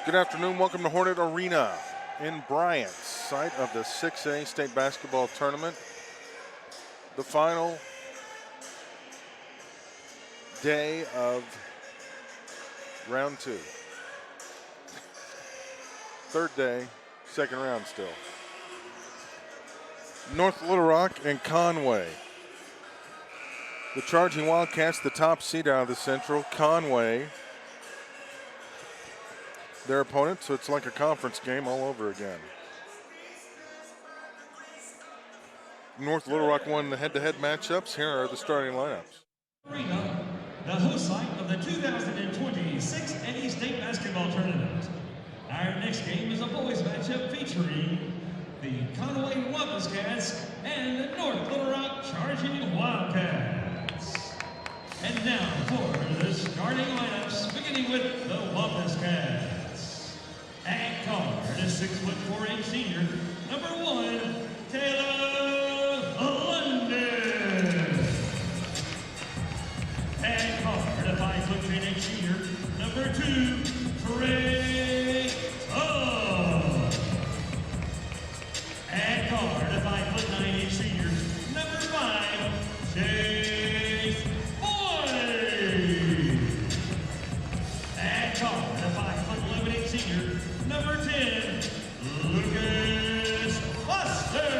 Good afternoon. Welcome to Hornet Arena in Bryant, site of the 6A state basketball tournament. The final day of round 2. Third day, second round still. North Little Rock and Conway. The Charging Wildcats, the top seed out of the Central. Conway, their opponent, so it's like a conference game all over again. North Little Rock won the head-to-head matchups. Here are the starting lineups. Arena, the host site of the 2026 NE State Basketball Tournament. Our next game is a boys matchup featuring the Conway Wildcats and the North Little Rock Charging Wildcats. And now for the starting lineups, beginning with the Wildcats. At guard, a 6'4" senior, number 1, Taylor London. At guard, a 5'10" senior, number 2, Trey Tubb. At guard, a 5'9" senior, number 5, Chase Boyd. At guard, a 5'11" senior, number 10, Lucas Foster.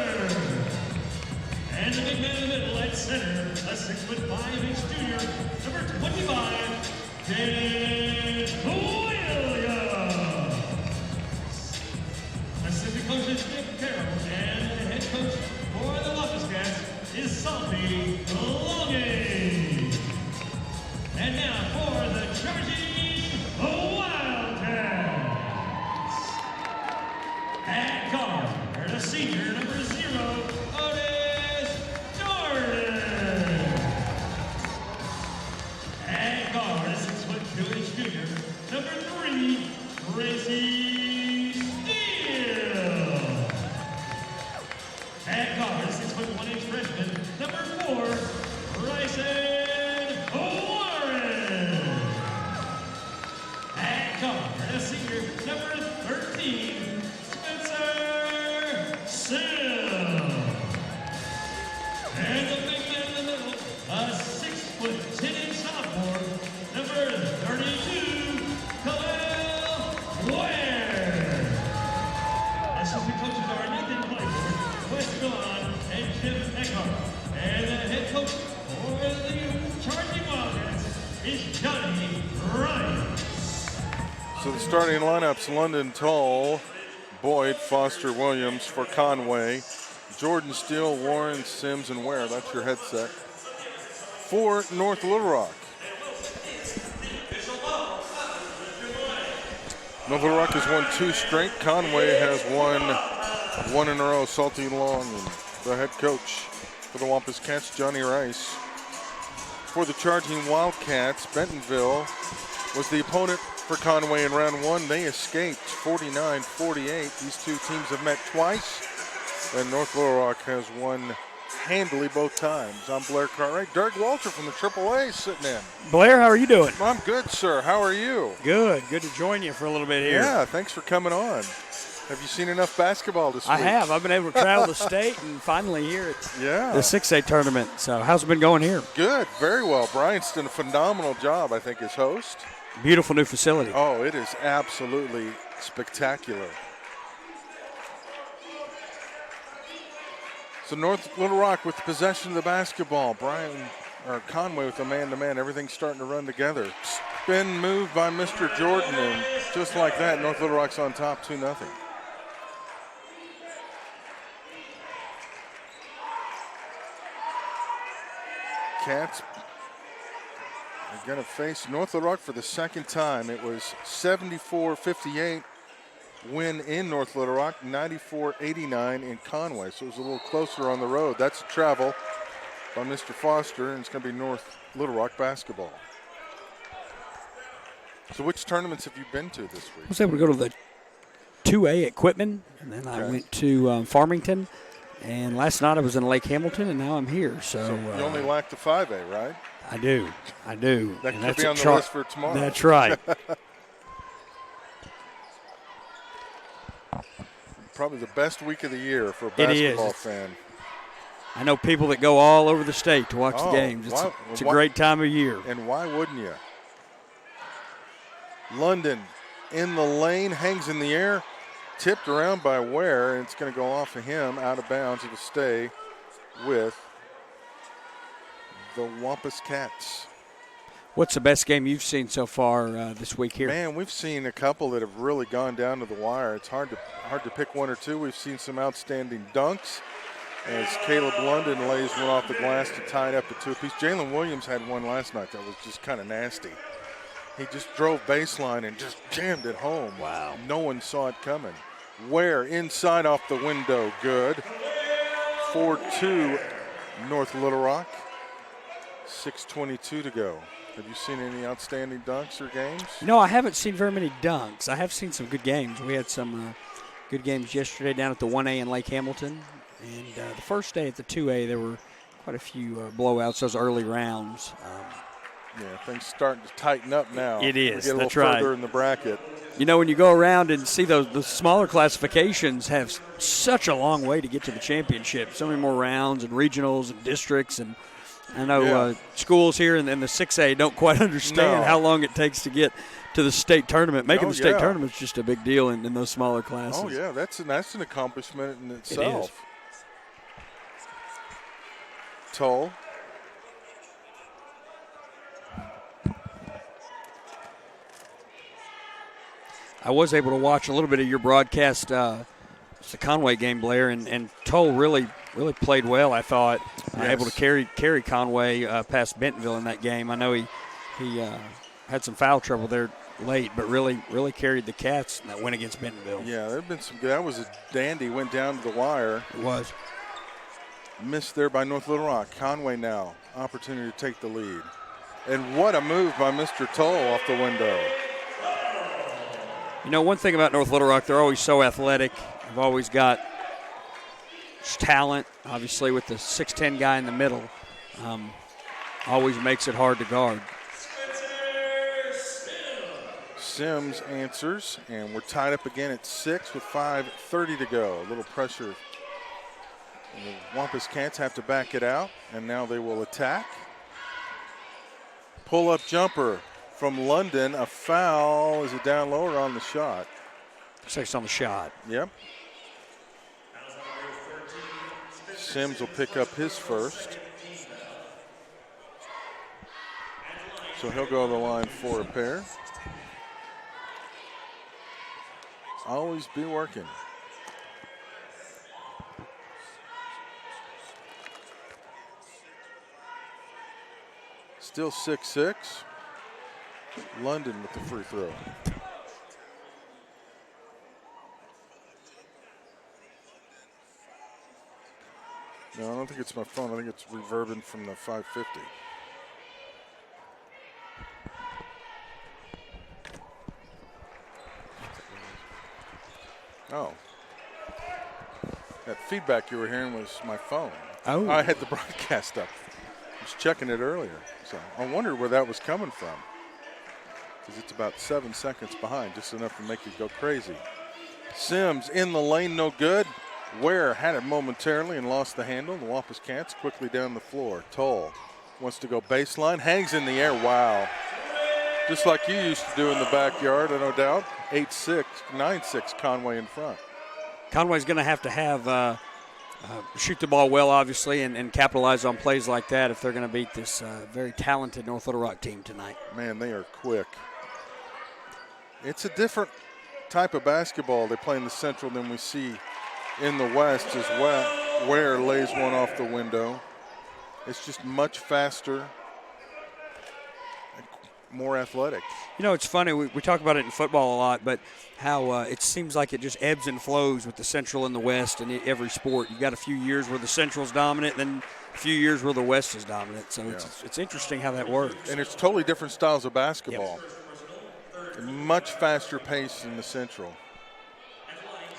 And the big man in the middle at center, a 6'5" junior, number 25, Jaden Williams. Assistant coaches Nick Carroll and the head coach for the Wildcats is Salty Longing. And now for the Charging Wildcats. At guard, a senior, number 0, Otis Jordan. At guard, a 6'2" junior, number 3, Tracy Steele. At guard, a 6'1" freshman, number 4, Bryson Warren. At guard, a senior, number 13, Sill. And the big man in the middle, a 6'10" sophomore, number 32, Khalil Ware. Assistant coaches are Nathan Claiborne, Wes Milan, and Jim Eckhart. And the head coach for the Charging Wildcats is Johnny Ryan. So the starting lineups: London, Tull, Boyd, Foster, Williams for Conway, Jordan, Steele, Warren, Sims, and Ware. That's your headset. For North Little Rock, North Little Rock has won 2 straight. Conway has won 1 in a row. Salty Long, and the head coach for the Wampus Cats, Johnny Rice. For the Charging Wildcats, Bentonville was the opponent for Conway in round 1. They escaped 49-48. These two teams have met twice, and North Little Rock has won handily both times. I'm Blair Cartwright. Derek Walter from the AAA sitting in. Blair, how are you doing? I'm good, sir. How are you? Good. Good to join you for a little bit here. Yeah, thanks for coming on. Have you seen enough basketball this week? I have. I've been able to travel the state and finally here at the 6A tournament. So how's it been going here? Good. Very well. Bryant's done a phenomenal job, I think, as host. Beautiful new facility. Oh, it is absolutely spectacular. So North Little Rock with possession of the basketball. Conway with a man-to-man. Everything's starting to run together. Spin move by Mr. Jordan, and just like that, North Little Rock's on top 2-0. Cats are going to face North Little Rock for the second time. It was 74-58 win in North Little Rock, 94-89 in Conway. So it was a little closer on the road. That's a travel by Mr. Foster, and it's going to be North Little Rock basketball. So which tournaments have you been to this week? I was able to go to the 2A at Quitman, and then I went to Farmington. And last night I was in Lake Hamilton, and now I'm here. So you only lack the 5A, right? I do. That could be on the list for tomorrow. That's right. probably the best week of the year for a It is. basketball fan. I know people that go all over the state to watch the Oh, games. It's a great time of year. And why wouldn't you? London in the lane, hangs in the air, tipped around by Ware, and it's going to go off of him, out of bounds. It'll stay with the Wampus Cats. What's the best game you've seen so far this week here? Man, we've seen a couple that have really gone down to the wire. It's hard to pick one or two. We've seen some outstanding dunks as Caleb London lays one off the glass to tie it up at 2 apiece. Jalen Williams had one last night that was just kind of nasty. He just drove baseline and just jammed it home. Wow. No one saw it coming. Ware inside off the window, good. 4-2 North Little Rock. 6:22 to go. Have you seen any outstanding dunks or games? No, I haven't seen very many dunks. I have seen some good games. We had some good games yesterday down at the 1A in Lake Hamilton. And the first day at the 2A, there were quite a few blowouts, those early rounds. Yeah, things starting to tighten up now. It is. Get a little That's right. further in the bracket. You know, when you go around and see the smaller classifications have such a long way to get to the championship. So many more rounds and regionals and districts. And I know schools here in the 6A don't quite understand how long it takes to get to the state tournament. Making the state tournament is just a big deal in those smaller classes. Oh, yeah, that's an accomplishment in itself. It is. Toll. I was able to watch a little bit of your broadcast. It's the Conway game, Blair, and Toll really played well, I thought. Yes. Able to carry Conway past Bentonville in that game. I know he had some foul trouble there late, but really carried the Cats in that win against Bentonville. Yeah, there have been some good. That was a dandy, went down to the wire. It was. Missed there by North Little Rock. Conway now, opportunity to take the lead. And what a move by Mr. Toll off the window. You know, one thing about North Little Rock, they're always so athletic. They've always got talent, obviously, with the 6'10" guy in the middle. Always makes it hard to guard. Sims answers, and we're tied up again at 6 with 5:30 to go. A little pressure. The Wampus Cats have to back it out, and now they will attack. Pull-up jumper from London, a foul. Is it down lower on the shot? Looks like it's on the shot. Yep. Sims will pick up his first. So he'll go to the line for a pair. Always be working. Still 6-6. London with the free throw. No, I don't think it's my phone. I think it's reverbing from the 550. Oh. That feedback you were hearing was my phone. Oh. I had the broadcast up. I was checking it earlier. So I wondered where that was coming from. Because it's about 7 seconds behind, just enough to make you go crazy. Sims in the lane, no good. Ware had it momentarily and lost the handle. The Wampus Cats quickly down the floor. Toll wants to go baseline, hangs in the air. Wow. Just like you used to do in the backyard, no doubt. 8-6, 9-6 Conway in front. Conway's going to have shoot the ball well, obviously, and capitalize on plays like that if they're going to beat this very talented North Little Rock team tonight. Man, they are quick. It's a different type of basketball they play in the Central than we see in the West as well. Ware lays one off the window. It's just much faster, and more athletic. You know, it's funny, we talk about it in football a lot, but how it seems like it just ebbs and flows with the Central and the West in every sport. You've got a few years where the Central's dominant, then a few years where the West is dominant. So it's interesting how that works. And it's totally different styles of basketball. Yep. Much faster pace in the Central.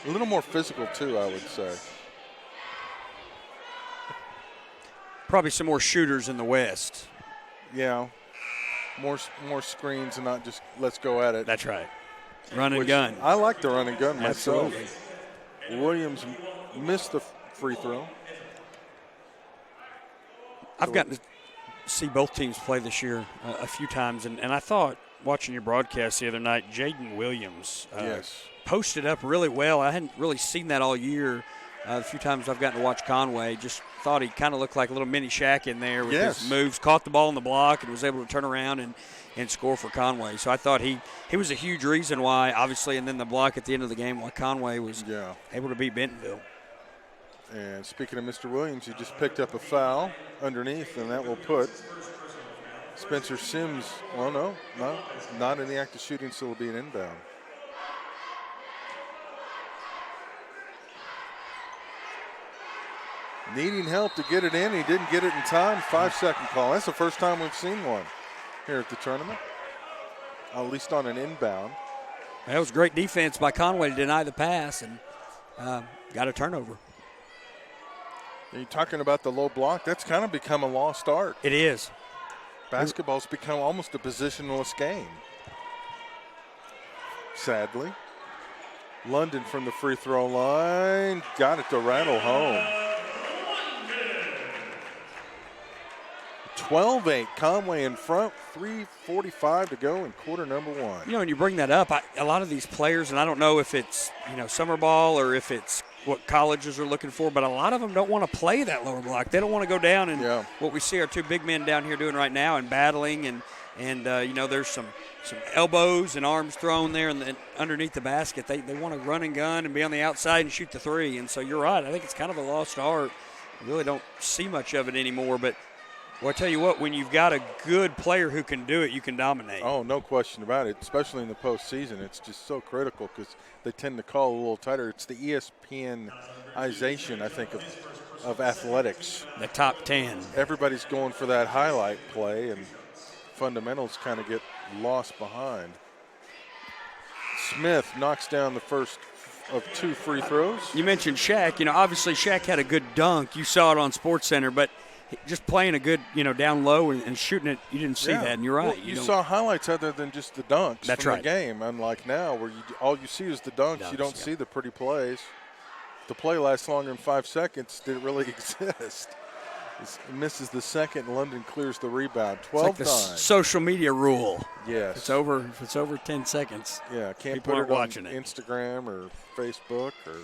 A little more physical, too, I would say. Probably some more shooters in the West. Yeah. More screens and not just let's go at it. That's right. Run and gun. I like the run and gun myself. Absolutely. Williams missed the free throw. I've gotten to see both teams play this year a few times, and I thought, watching your broadcast the other night, Jaden Williams posted up really well. I hadn't really seen that all year. The few times I've gotten to watch Conway, just thought he kind of looked like a little mini Shaq in there with his moves, caught the ball on the block and was able to turn around and score for Conway. So I thought he was a huge reason why, obviously, and then the block at the end of the game, why Conway was able to beat Bentonville. And speaking of Mr. Williams, he just picked up a foul underneath, and that will put Spencer Sims, not in the act of shooting, so it'll be an inbound. Needing help to get it in. He didn't get it in time. 5-second call. That's the first time we've seen one here at the tournament, at least on an inbound. That was great defense by Conway to deny the pass and got a turnover. You're talking about the low block. That's kind of become a lost art. It is. Basketball's become almost a positionless game, sadly. London from the free throw line. Got it to rattle home. 12-8, Conway in front, 3:45 to go in quarter number one. You know, when you bring that up, a lot of these players, and I don't know if it's, summer ball or if it's what colleges are looking for, but a lot of them don't want to play that lower block. They don't want to go down and what we see our two big men down here doing right now and battling and there's some elbows and arms thrown there and underneath the basket. They want to run and gun and be on the outside and shoot the three. And so you're right. I think it's kind of a lost art. You really don't see much of it anymore, but well, I tell you what, when you've got a good player who can do it, you can dominate. Oh, no question about it, especially in the postseason. It's just so critical because they tend to call a little tighter. It's the ESPNization, I think, of athletics. The top 10. Everybody's going for that highlight play, and fundamentals kind of get lost behind. Smith knocks down the first of two free throws. You mentioned Shaq. Obviously Shaq had a good dunk. You saw it on SportsCenter, but just playing a good, down low and shooting it, you didn't see that, and you're right. Well, you saw highlights other than just the dunks from the game, unlike now where all you see is the dunks. You don't see the pretty plays. If the play lasts longer than 5 seconds, did it really exist? It misses the second, London clears the rebound. 12-9. It's like the social media rule. Yes. If it's over 10 seconds. Yeah, can't people put aren't it on watching Instagram or Facebook or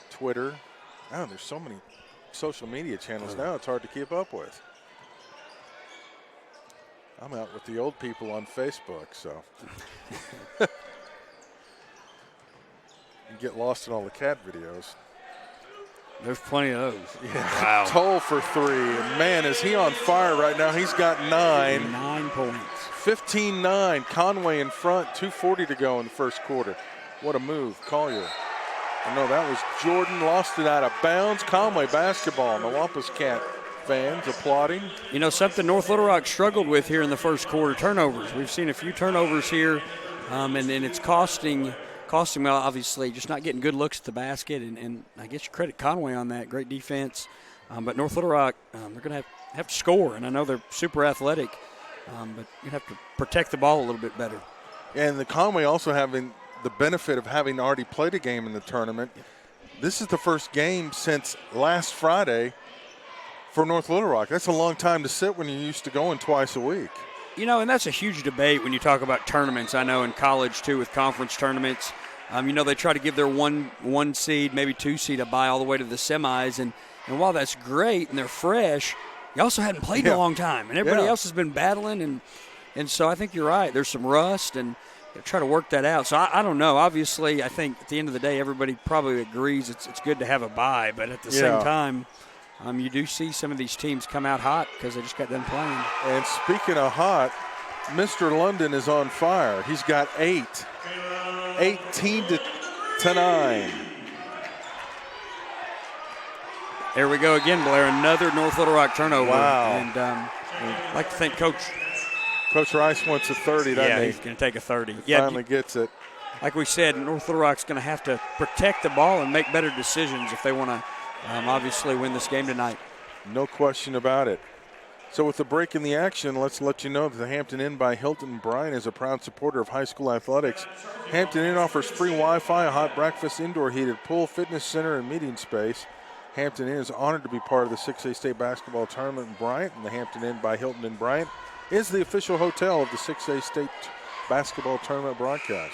Twitter. Oh, there's so many social media channels now, it's hard to keep up with. I'm out with the old people on Facebook, so. You get lost in all the cat videos. There's plenty of those. Yeah. Wow. Toll for three. And man, is he on fire right now. He's got 9. 9 points. 15-9. Conway in front. 2:40 to go in the first quarter. What a move. Collier. Oh, no, that was Jordan. Lost it out of bounds. Conway basketball. The Wampus Cat fans applauding. Something North Little Rock struggled with here in the first quarter, turnovers. We've seen a few turnovers here, and it's costing well, obviously, just not getting good looks at the basket, and I guess you credit Conway on that. Great defense. But North Little Rock, they're going to have to score, and I know they're super athletic, but you have to protect the ball a little bit better. And the Conway also having the benefit of having already played a game in the tournament. This is the first game since last Friday for North Little Rock. That's a long time to sit when you're used to going twice a week. And that's a huge debate when you talk about tournaments. I know in college, too, with conference tournaments. They try to give their one seed, maybe 2 seed a bye all the way to the semis. And while that's great and they're fresh, you also hadn't played in a long time. And everybody else has been battling. And so I think you're right. There's some rust, and try to work that out. So I don't know. Obviously, I think at the end of the day, everybody probably agrees it's good to have a bye. But at the same time, you do see some of these teams come out hot because they just got done playing. And speaking of hot, Mr. London is on fire. He's got 8. 18-9. There we go again, Blair. Another North Little Rock turnover. Wow. And I'd like to thank Coach Rice wants a 30, doesn't he? Yeah, he's going to take a 30. Finally gets it. Like we said, North Little Rock's going to have to protect the ball and make better decisions if they want to obviously win this game tonight. No question about it. So with the break in the action, let's let you know that the Hampton Inn by Hilton Bryan is a proud supporter of high school athletics. Hampton Inn offers free Wi-Fi, a hot breakfast, indoor heated pool, fitness center, and meeting space. Hampton Inn is honored to be part of the 6A State Basketball Tournament in Bryant, and the Hampton Inn by Hilton in Bryant is the official hotel of the 6A State Basketball Tournament broadcast.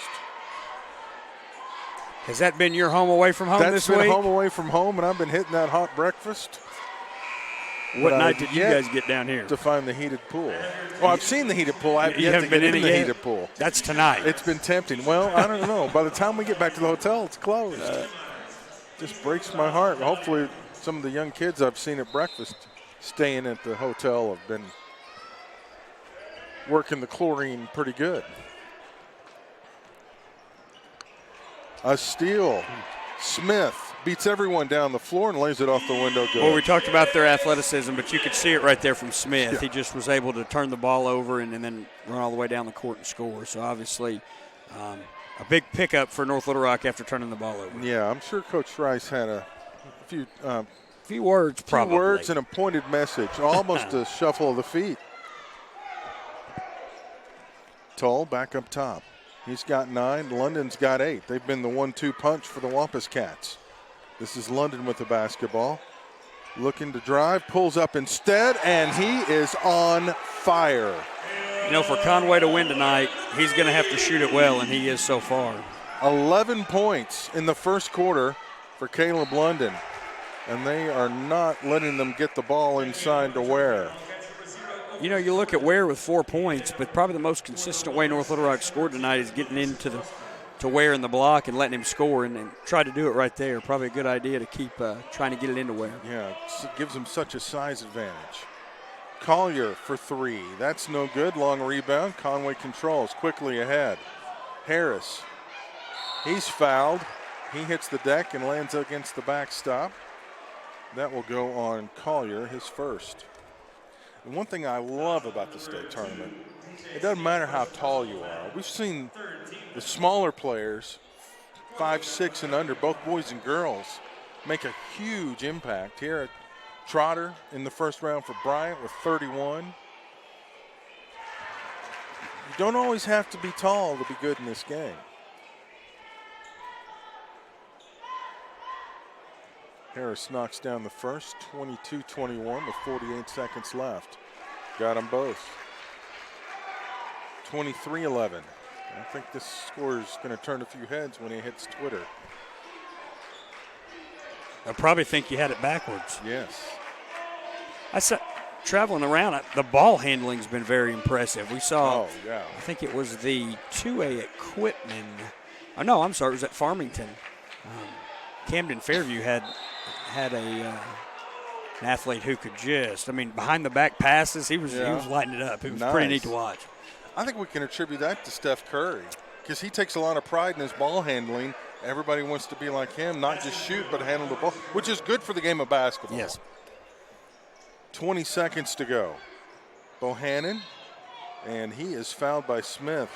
Has that been your home away from home this week? That's been home away from home, and I've been hitting that hot breakfast. What night did you guys get down here? To find the heated pool. Well, I've seen the heated pool. I've yet to get in the heated pool. That's tonight. It's been tempting. Well, I don't know. By the time we get back to the hotel, it's closed. Just breaks my heart. Hopefully some of the young kids I've seen at breakfast staying at the hotel have been working the chlorine pretty good. A steal. Smith beats everyone down the floor and lays it off the window good. Well, we talked about their athleticism, but you could see it right there from Smith. Yeah. He just was able to turn the ball over and then run all the way down the court and score. So obviously a big pickup for North Little Rock after turning the ball over. Yeah, I'm sure Coach Rice had a few words, probably. Few words and a pointed message, almost a shuffle of the feet. Tull back up top. He's got 9. London's got 8. They've been the 1-2 punch for the Wampus Cats. This is London with the basketball. Looking to drive, pulls up instead, and he is on fire. You know, for Conway to win tonight, he's going to have to shoot it well, and he is so far. 11 points in the first quarter for Caleb London, and they are not letting them get the ball inside to Ware. You know, you look at Ware with 4 points, but probably the most consistent way North Little Rock scored tonight is getting into to Ware in the block and letting him score, and try to do it right there. Probably a good idea to keep trying to get it into Ware. Yeah, it gives him such a size advantage. Collier for 3. That's no good. Long rebound. Conway controls quickly ahead. Harris. He's fouled. He hits the deck and lands against the backstop. That will go on Collier, his first. And one thing I love about the state tournament, it doesn't matter how tall you are. We've seen the smaller players, 5'6" and under, both boys and girls, make a huge impact. Here at Trotter in the first round for Bryant with 31. You don't always have to be tall to be good in this game. Harris knocks down the first, 22-21 with 48 seconds left. Got them both. 23-11. I think this score is going to turn a few heads when he hits Twitter. I probably think you had it backwards. Yes. I saw traveling around, the ball handling's been very impressive. We saw, I think it was the 2A at Quitman. Oh, no, I'm sorry, it was at Farmington. Camden Fairview had an athlete who could just, behind the back passes, he was lighting it up. It was pretty neat to watch. I think we can attribute that to Steph Curry because he takes a lot of pride in his ball handling. Everybody wants to be like him, not just shoot, but handle the ball, which is good for the game of basketball. Yes. 20 seconds to go. Bohannon, and he is fouled by Smith.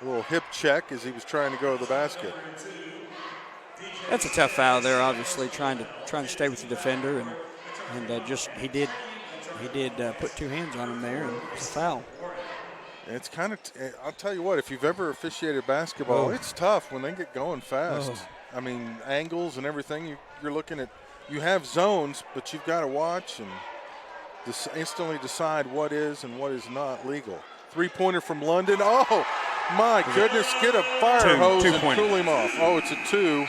A little hip check as he was trying to go to the basket. That's a tough foul there, obviously, trying to stay with the defender, and just he did put 2 hands on him there, and it's a foul. It's kind of, I'll tell you what, if you've ever officiated basketball, it's tough when they get going fast. Angles and everything, you're looking at, you have zones, but you've got to watch and instantly decide what is and what is not legal. 3-pointer from London. Oh, my goodness, get a fire hose and cool him off. Oh, it's a 2.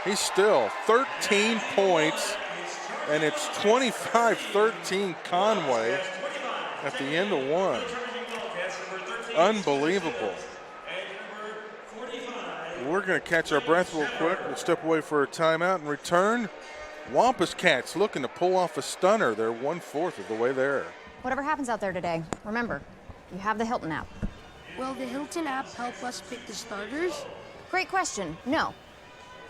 He's still 13 points, and it's 25-13 Conway at the end of 1. Unbelievable. We're going to catch our breath real quick. We'll step away for a timeout and return. Wampus Cats looking to pull off a stunner. They're 1/4 of the way there. Whatever happens out there today, remember, you have the Hilton app. Will the Hilton app help us pick the starters? Great question. No.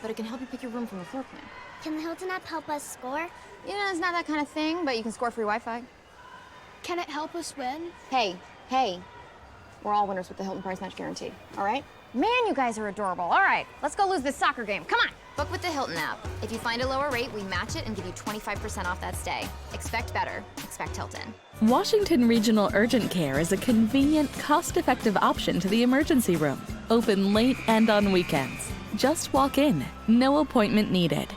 But it can help you pick your room from the floor plan. Can the Hilton app help us score? Yeah, it's not that kind of thing, but you can score free Wi-Fi. Can it help us win? Hey. We're all winners with the Hilton Price Match Guarantee, all right? Man, you guys are adorable. All right, let's go lose this soccer game. Come on. Book with the Hilton app. If you find a lower rate, we match it and give you 25% off that stay. Expect better. Expect Hilton. Washington Regional Urgent Care is a convenient, cost-effective option to the emergency room. Open late and on weekends. Just walk in. No appointment needed.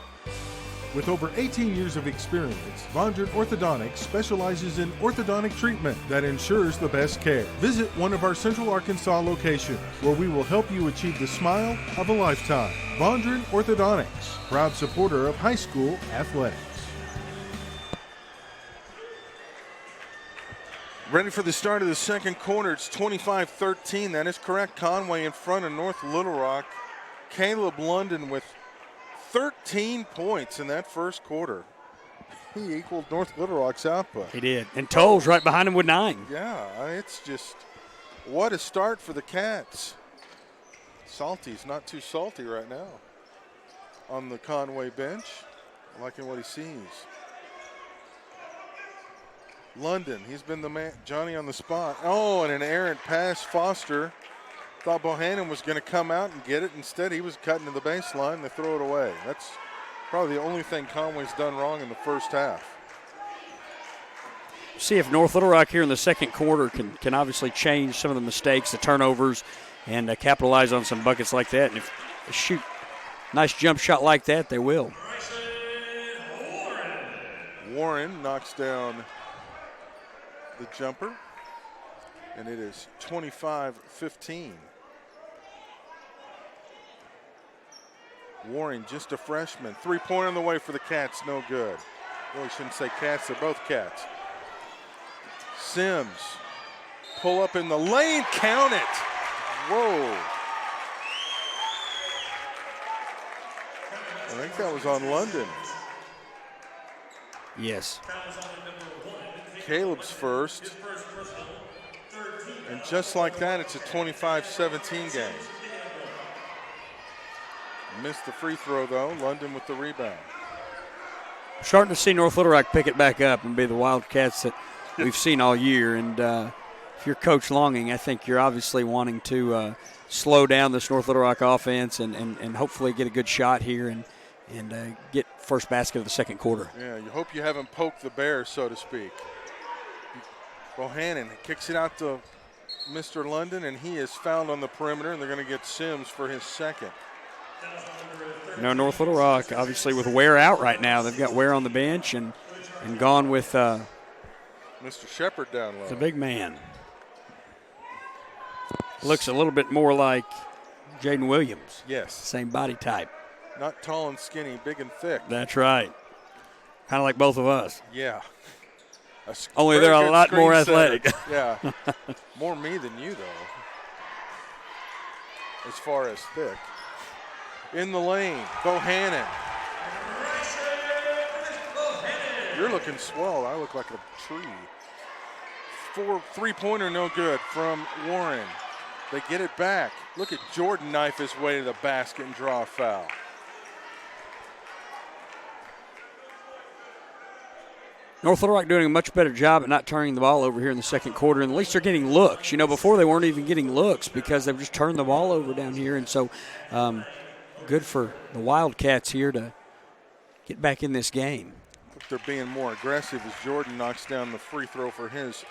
With over 18 years of experience, Vondran Orthodontics specializes in orthodontic treatment that ensures the best care. Visit one of our Central Arkansas locations where we will help you achieve the smile of a lifetime. Vondran Orthodontics, proud supporter of high school athletics. Ready for the start of the second quarter. It's 25-13. That is correct. Conway in front of North Little Rock. Caleb London with 13 points in that first quarter. He equaled North Little Rock's output. He did. And Tolles right behind him with 9. Yeah, it's just what a start for the Cats. Salty's not too salty right now on the Conway bench. Liking what he sees. London, he's been the man. Johnny on the spot. Oh, and an errant pass. Foster thought Bohannon was going to come out and get it. Instead, he was cutting to the baseline. They throw it away. That's probably the only thing Conway's done wrong in the first half. See if North Little Rock here in the second quarter can obviously change some of the mistakes, the turnovers, and capitalize on some buckets like that. And if they shoot a nice jump shot like that, they will. Warren knocks down the jumper, and it is 25-15. Warren, just a freshman. Three-pointer on the way for the Cats, no good. Really shouldn't say Cats, they're both Cats. Sims, pull up in the lane, count it. Whoa. I think that was on London. Yes. Caleb's first. And just like that, it's a 25-17 game. Missed the free throw, though. London with the rebound. Starting to see North Little Rock pick it back up and be the Wildcats that we've seen all year. And if you're Coach Longing, I think you're obviously wanting to slow down this North Little Rock offense and hopefully get a good shot here and get first basket of the second quarter. Yeah, you hope you haven't poked the bear, so to speak. Bohannon kicks it out to Mr. London, and he is fouled on the perimeter, and they're going to get Sims for his second. You know, North Little Rock, obviously with Ware out right now. They've got Ware on the bench and gone with Mr. Shepard down low. The big man. Looks a little bit more like Jaden Williams. Yes. Same body type. Not tall and skinny, big and thick. That's right. Kind of like both of us. Yeah. Only they're a lot more athletic. Yeah. More me than you, though, as far as thick. In the lane, Bohannon. You're looking swell. I look like a tree. Three-pointer, no good from Warren. They get it back. Look at Jordan knife his way to the basket and draw a foul. North Little Rock doing a much better job at not turning the ball over here in the second quarter, and at least they're getting looks. You know, before they weren't even getting looks because they've just turned the ball over down here, and so good for the Wildcats here to get back in this game. They're being more aggressive as Jordan knocks down the free throw for his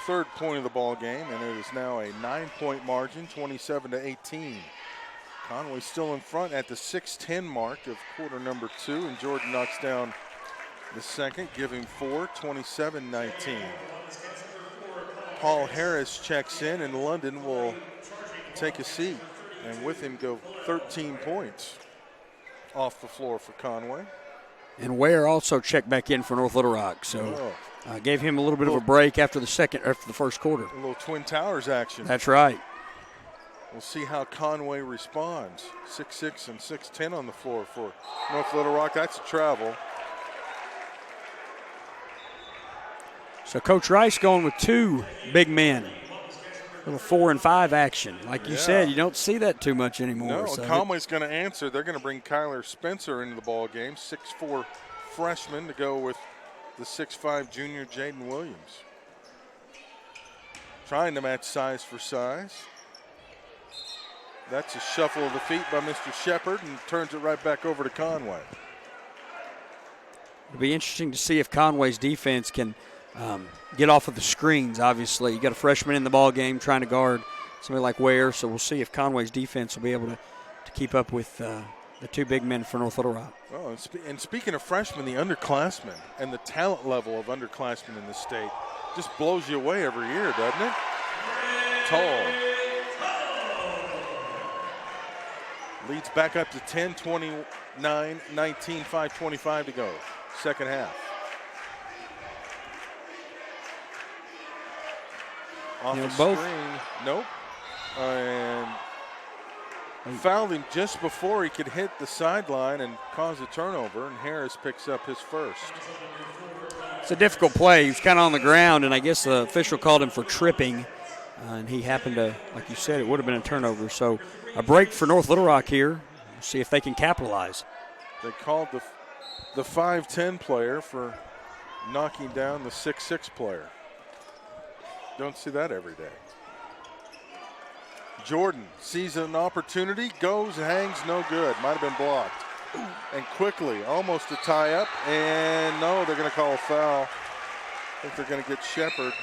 third point of the ball game, and it is now a 9-point margin, 27-18. Conway still in front at the 6:10 mark of quarter number 2, and Jordan knocks down the second, giving 4, 27-19. Paul Harris checks in, and London will take a seat, and with him go 13 points off the floor for Conway. And Ware also checked back in for North Little Rock, so gave him a little bit of a break after the first quarter. A little Twin Towers action. That's right. We'll see how Conway responds. 6'6" and 6'10" on the floor for North Little Rock. That's a travel. So Coach Rice going with 2 big men. Little 4 and 5 action. Like you said, you don't see that too much anymore. No, so Conway's going to answer. They're going to bring Kyler Spencer into the ball game, 6'4" freshman, to go with the 6'5" junior Jaden Williams. Trying to match size for size. That's a shuffle of the feet by Mr. Shepard and turns it right back over to Conway. It'll be interesting to see if Conway's defense can get off of the screens, obviously. You got a freshman in the ball game trying to guard somebody like Ware, so we'll see if Conway's defense will be able to keep up with the two big men for North Little Rock. Well, and speaking of freshmen, the underclassmen and the talent level of underclassmen in the state just blows you away every year, doesn't it? Toll leads back up to 10, 29, 19, 5:25 to go. Second half. Off the screen. Nope. And fouled him just before he could hit the sideline and cause a turnover, and Harris picks up his first. It's a difficult play. He was kind of on the ground, and I guess the official called him for tripping, and he happened to, like you said, it would have been a turnover. So a break for North Little Rock here. We'll see if they can capitalize. They called the 5'10 player for knocking down the 6'6 player. Don't see that every day. Jordan sees an opportunity, goes, hangs, no good. Might have been blocked. And quickly, almost a tie-up, and no, they're going to call a foul. I think they're going to get Shepard.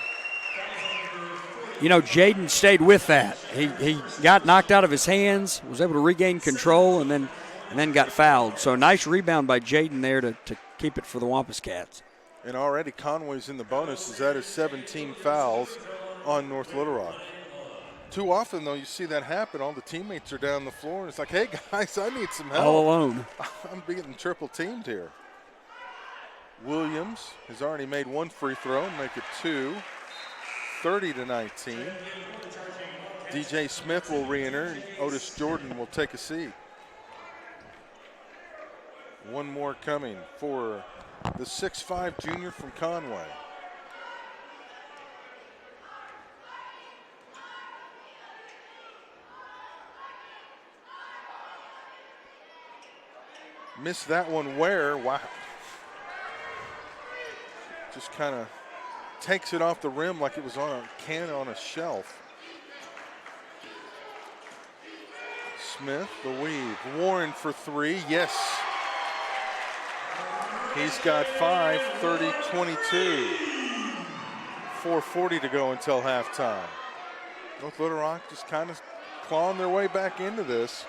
You know, Jaden stayed with that. He got knocked out of his hands, was able to regain control, and then got fouled. So a nice rebound by Jaden there to keep it for the Wampus Cats. And already Conway's in the bonuses. That is 17 fouls on North Little Rock. Too often, though, you see that happen. All the teammates are down the floor, and it's like, hey, guys, I need some help. All alone. I'm being triple teamed here. Williams has already made one free throw, make it 2, 30-19. DJ Smith will re-enter, and Otis Jordan will take a seat. One more coming for the 6'5 junior from Conway. Missed that one where, wow. Just kind of takes it off the rim like it was on a can on a shelf. Smith, the weave. Warren for 3, yes. He's got 5, 30, 22. 4:40 to go until halftime. North Little Rock just kind of clawing their way back into this.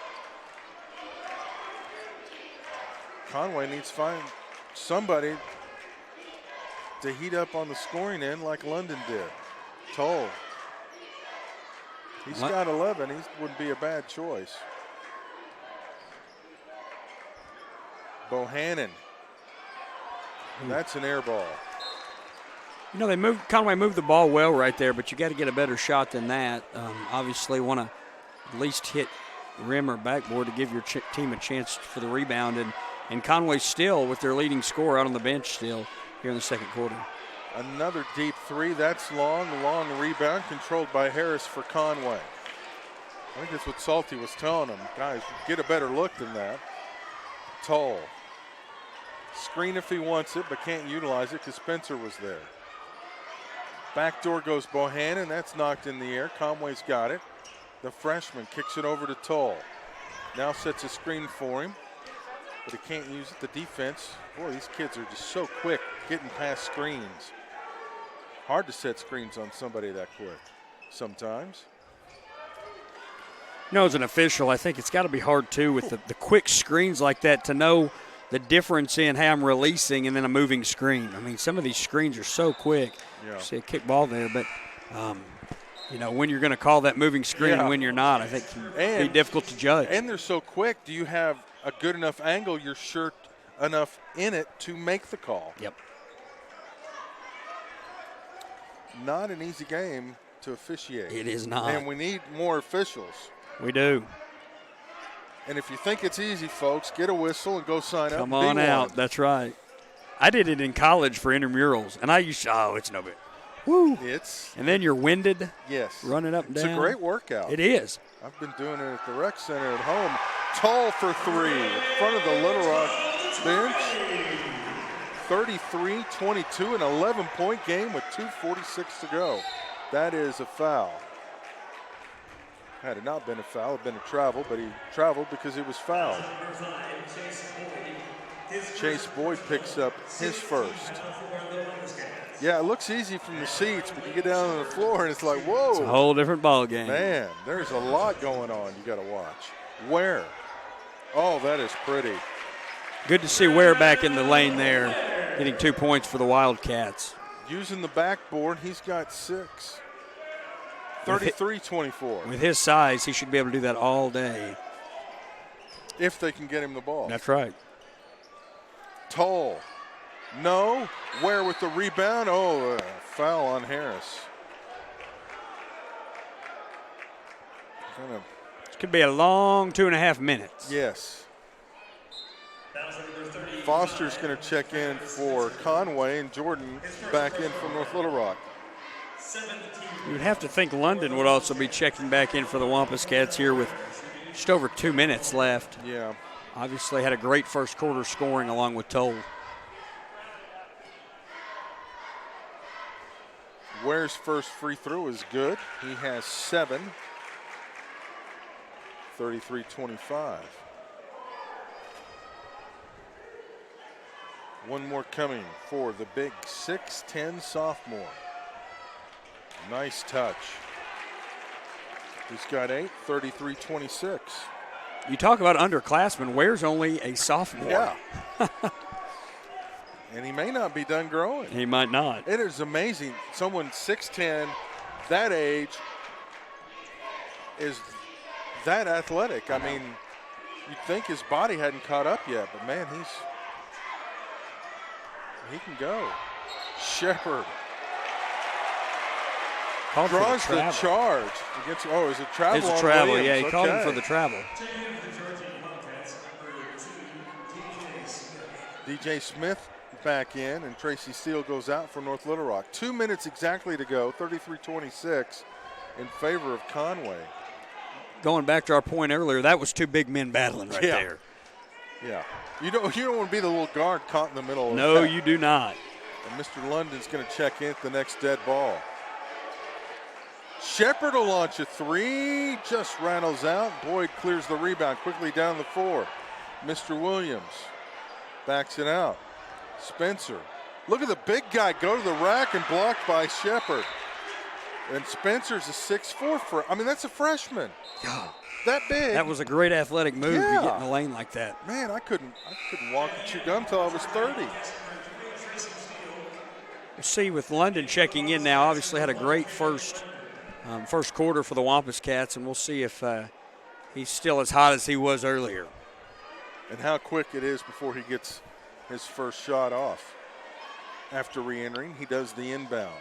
Conway needs to find somebody to heat up on the scoring end like London did. Toll. He's got 11. He wouldn't be a bad choice. Bohannon. That's an air ball. You know, Conway moved the ball well right there, but you got to get a better shot than that. Obviously want to at least hit rim or backboard to give your team a chance for the rebound. And Conway still with their leading scorer out on the bench still here in the second quarter. Another deep 3. That's long rebound controlled by Harris for Conway. I think that's what Salty was telling him. Guys, get a better look than that. Toll. Screen if he wants it, but can't utilize it because Spencer was there. Backdoor goes Bohannon. That's knocked in the air. Conway's got it. The freshman kicks it over to Toll. Now sets a screen for him, but he can't use it. The defense, boy, these kids are just so quick getting past screens. Hard to set screens on somebody that quick sometimes. You know, as an official, I think it's got to be hard, too, with the quick screens like that to know the difference in how I'm releasing and then a moving screen. I mean, some of these screens are so quick. Yeah. You see a kick ball there, but, you know, when you're going to call that moving screen and when you're not, I think it can be difficult to judge. And they're so quick. Do you have a good enough angle, your shirt enough in it to make the call? Yep. Not an easy game to officiate. It is not. And we need more officials. We do. And if you think it's easy, folks, get a whistle and go sign up. Come on out. That's right. I did it in college for intramurals, and I used to, it's no big. Woo. And then you're winded. Yes. Running up and down. It's a great workout. It is. I've been doing it at the rec center at home. Toll for 3 in front of the Little Rock bench. 33-22, an 11-point game with 2:46 to go. That is a foul. Had it not been a foul, it had been a travel, but he traveled because he was fouled. Chase Boyd picks up his first. Yeah, it looks easy from the seats, but you get down on the floor and it's like, whoa. It's a whole different ball game. Man, there's a lot going on you got to watch. Ware. Oh, that is pretty. Good to see Ware back in the lane there, getting 2 points for the Wildcats. Using the backboard, he's got 6. 33-24. With his size, he should be able to do that all day. If they can get him the ball. That's right. Toll. No. Ware with the rebound. Oh, foul on Harris. This could be a long 2.5 minutes. Yes. Foster's going to check in for Conway, and Jordan back in for North Little Rock. You would have to think London would also be checking back in for the Wampus Cats here with just over 2 minutes left. Yeah. Obviously had a great first quarter scoring along with Toll. Ware's first free throw is good. He has 7. 33-25. One more coming for the big 6'10" sophomore. Nice touch. He's got 8, 33-26. You talk about underclassmen. Ware's only a sophomore. Yeah. And he may not be done growing. He might not. It is amazing. Someone 6'10", that age, is that athletic. I mean, you'd think his body hadn't caught up yet, but man, he can go. Shepard draws the charge against. Oh, is it travel? It's a travel. Williams? Yeah, he called him for the travel. DJ Smith back in, and Tracy Steele goes out for North Little Rock. 2 minutes exactly to go, 33-26 in favor of Conway. Going back to our point earlier, that was 2 big men battling right there. Yeah. You don't want to be the little guard caught in the middle of No, that. you do not. And Mr. London's going to check in at the next dead ball. Shepard will launch a 3, just rattles out. Boyd clears the rebound quickly down the floor. Mr. Williams backs it out. Spencer. Look at the big guy go to the rack and blocked by Shepard. And Spencer's a 6'4". I mean, that's a freshman. God, that big. That was a great athletic move to get in the lane like that. Man, I couldn't walk and chew gum until I was 30. We'll see with London checking in now. Obviously had a great first quarter for the Wampus Cats, and we'll see if he's still as hot as he was earlier. And how quick it is before he gets his first shot off. After re-entering, he does the inbound.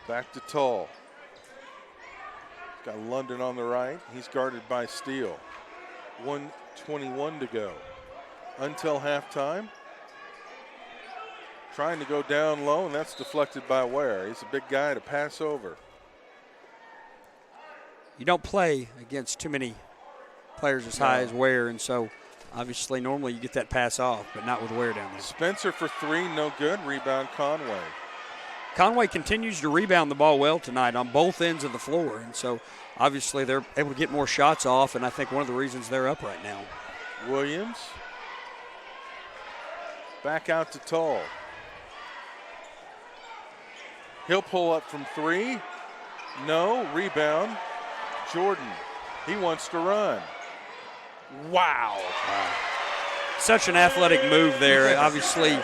Back to Tull. Got London on the right. He's guarded by Steele. 1:21 to go. Until halftime. Trying to go down low, and that's deflected by Ware. He's a big guy to pass over. You don't play against too many players as high as Ware, and so obviously normally you get that pass off, but not with Ware down there. Spencer for 3, no good. Rebound Conway. Conway continues to rebound the ball well tonight on both ends of the floor, and so obviously they're able to get more shots off, and I think one of the reasons they're up right now. Williams. Back out to Tull. He'll pull up from 3. No. Rebound. Jordan. He wants to run. Wow. Such an athletic move there. Obviously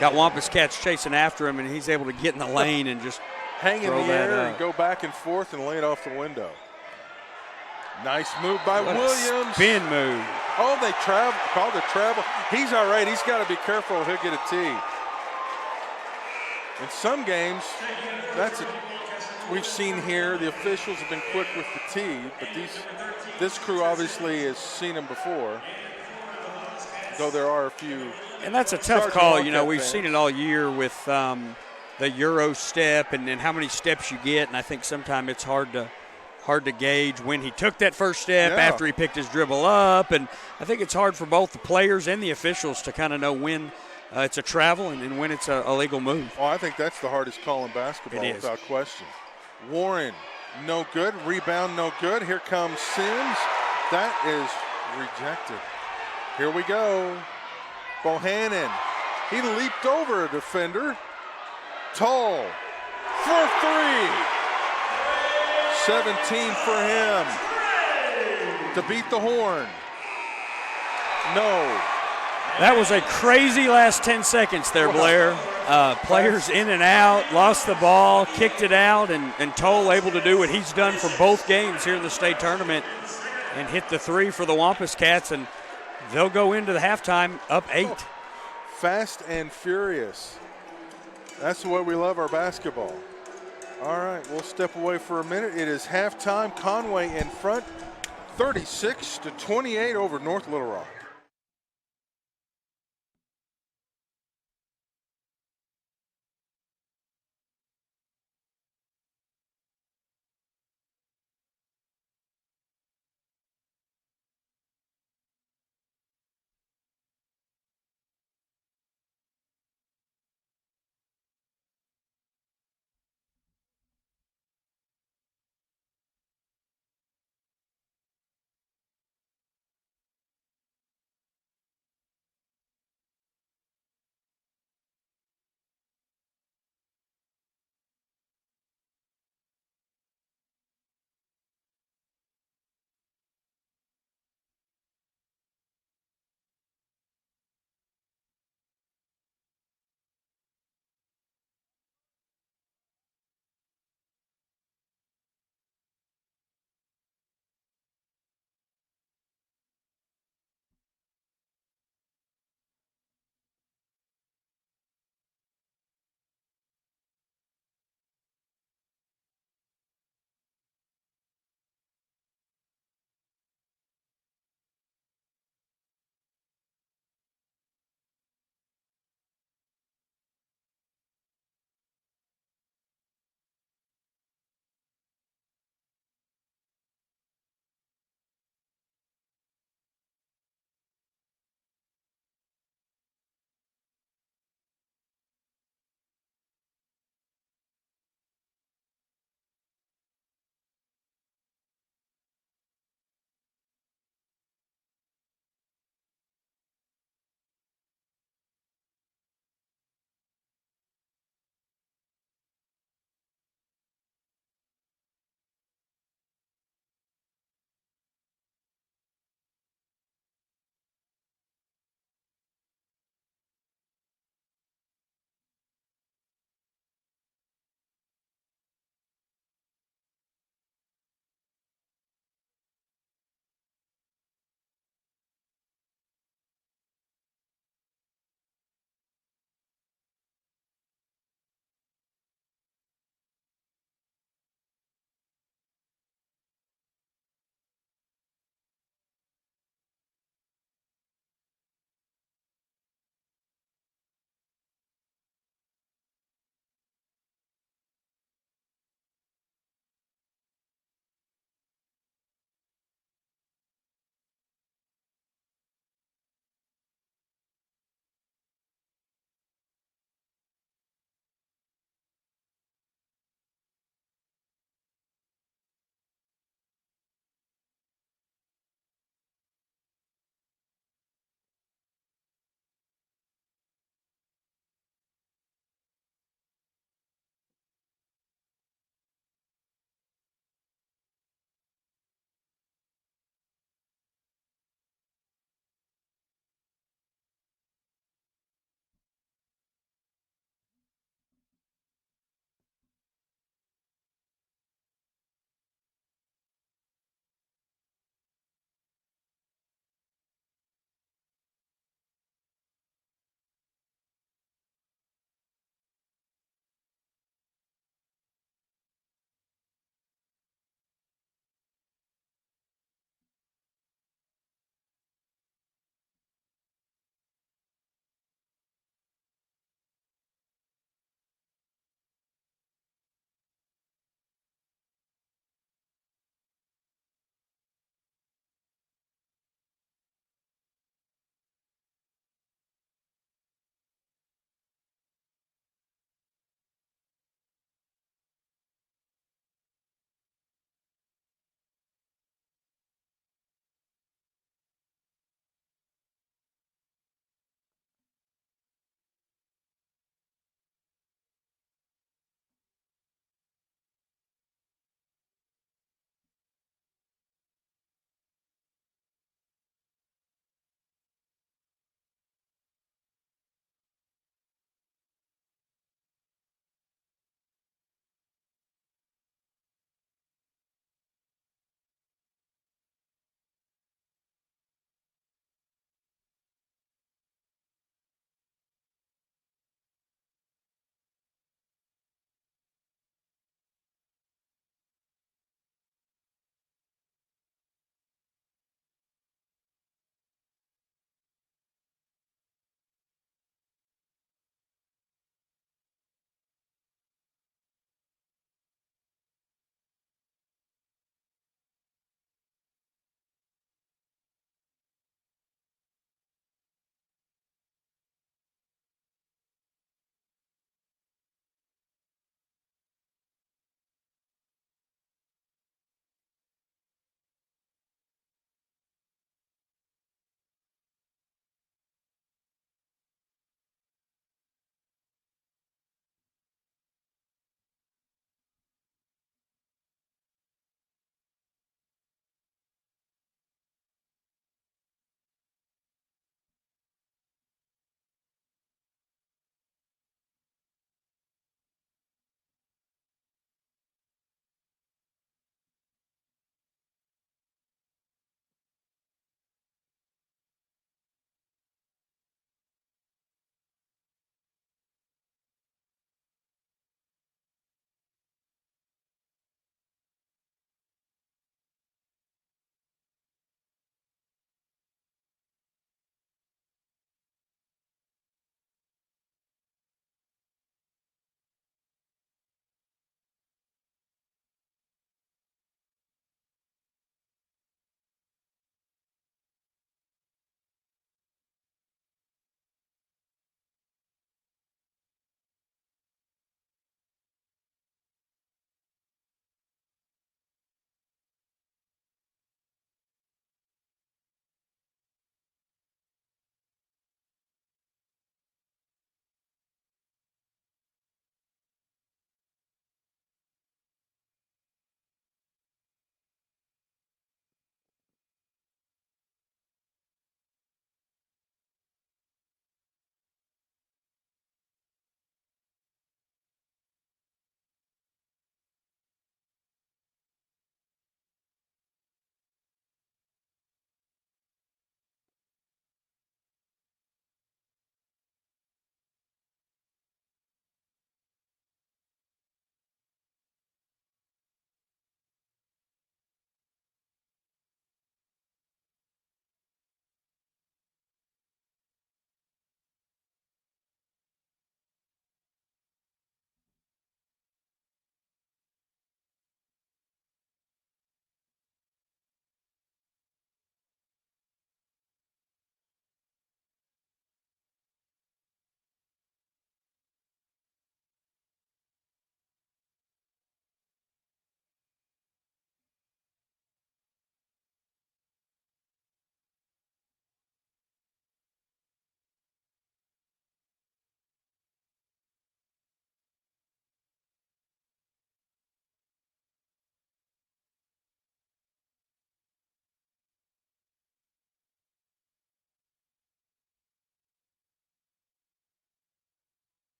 got Wampus Cats chasing after him, and he's able to get in the lane and just hang in the air and go back and forth and lay it off the window. Nice move by Williams. Spin move. Oh, they called the travel. He's all right. He's got to be careful. He'll get a tee. In some games, we've seen here, the officials have been quick with the tee, but this crew obviously has seen them before, though there are a few. And that's a tough call. You know, we've seen it all year with the Euro step and how many steps you get, and I think sometimes it's hard to gauge when he took that first step after he picked his dribble up, and I think it's hard for both the players and the officials to kind of know when it's a travel and when it's a legal move. Oh, I think that's the hardest call in basketball without question. Warren, no good. Rebound, no good. Here comes Sims. That is rejected. Here we go. Bohannon, he leaped over a defender. Toll for three. 17 for him to beat the Horn. No. That was a crazy last 10 seconds there, Blair. Players in and out, lost the ball, kicked it out, and Toll able to do what he's done for both games here in the state tournament and hit the three for the Wampus Cats, and they'll go into the halftime up 8. Fast and furious. That's the way we love our basketball. All right, we'll step away for a minute. It is halftime. Conway in front, 36-28 over North Little Rock.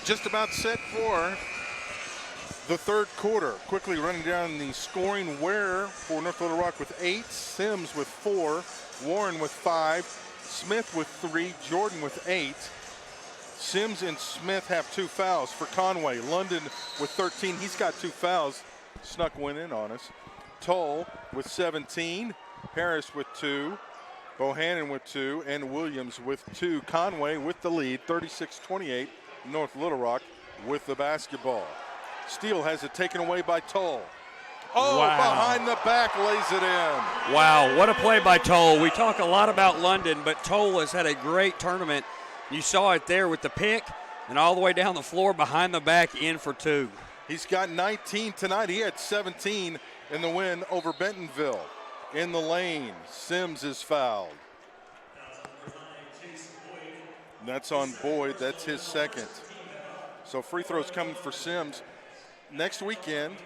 just about set for the third quarter. Quickly running down the scoring. Ware for North Little Rock with 8, Sims with 4, Warren with 5, Smith with 3, Jordan with 8. Sims and Smith have 2 fouls for Conway. London with 13, he's got 2 fouls. Snuck one in on us. Toll with 17, Harris with 2, Bohannon with 2, and Williams with 2. Conway with the lead, 36-28. North Little Rock with the basketball. Steele has it taken away by Toll. Oh, wow. Behind the back, lays it in. Wow, what a play by Toll. We talk a lot about London, but Toll has had a great tournament. You saw it there with the pick and all the way down the floor, behind the back, in for 2. He's got 19 tonight. He had 17 in the win over Bentonville. In the lane, Sims is fouled. That's on Boyd. That's his second. So free throws coming for Sims. Next weekend,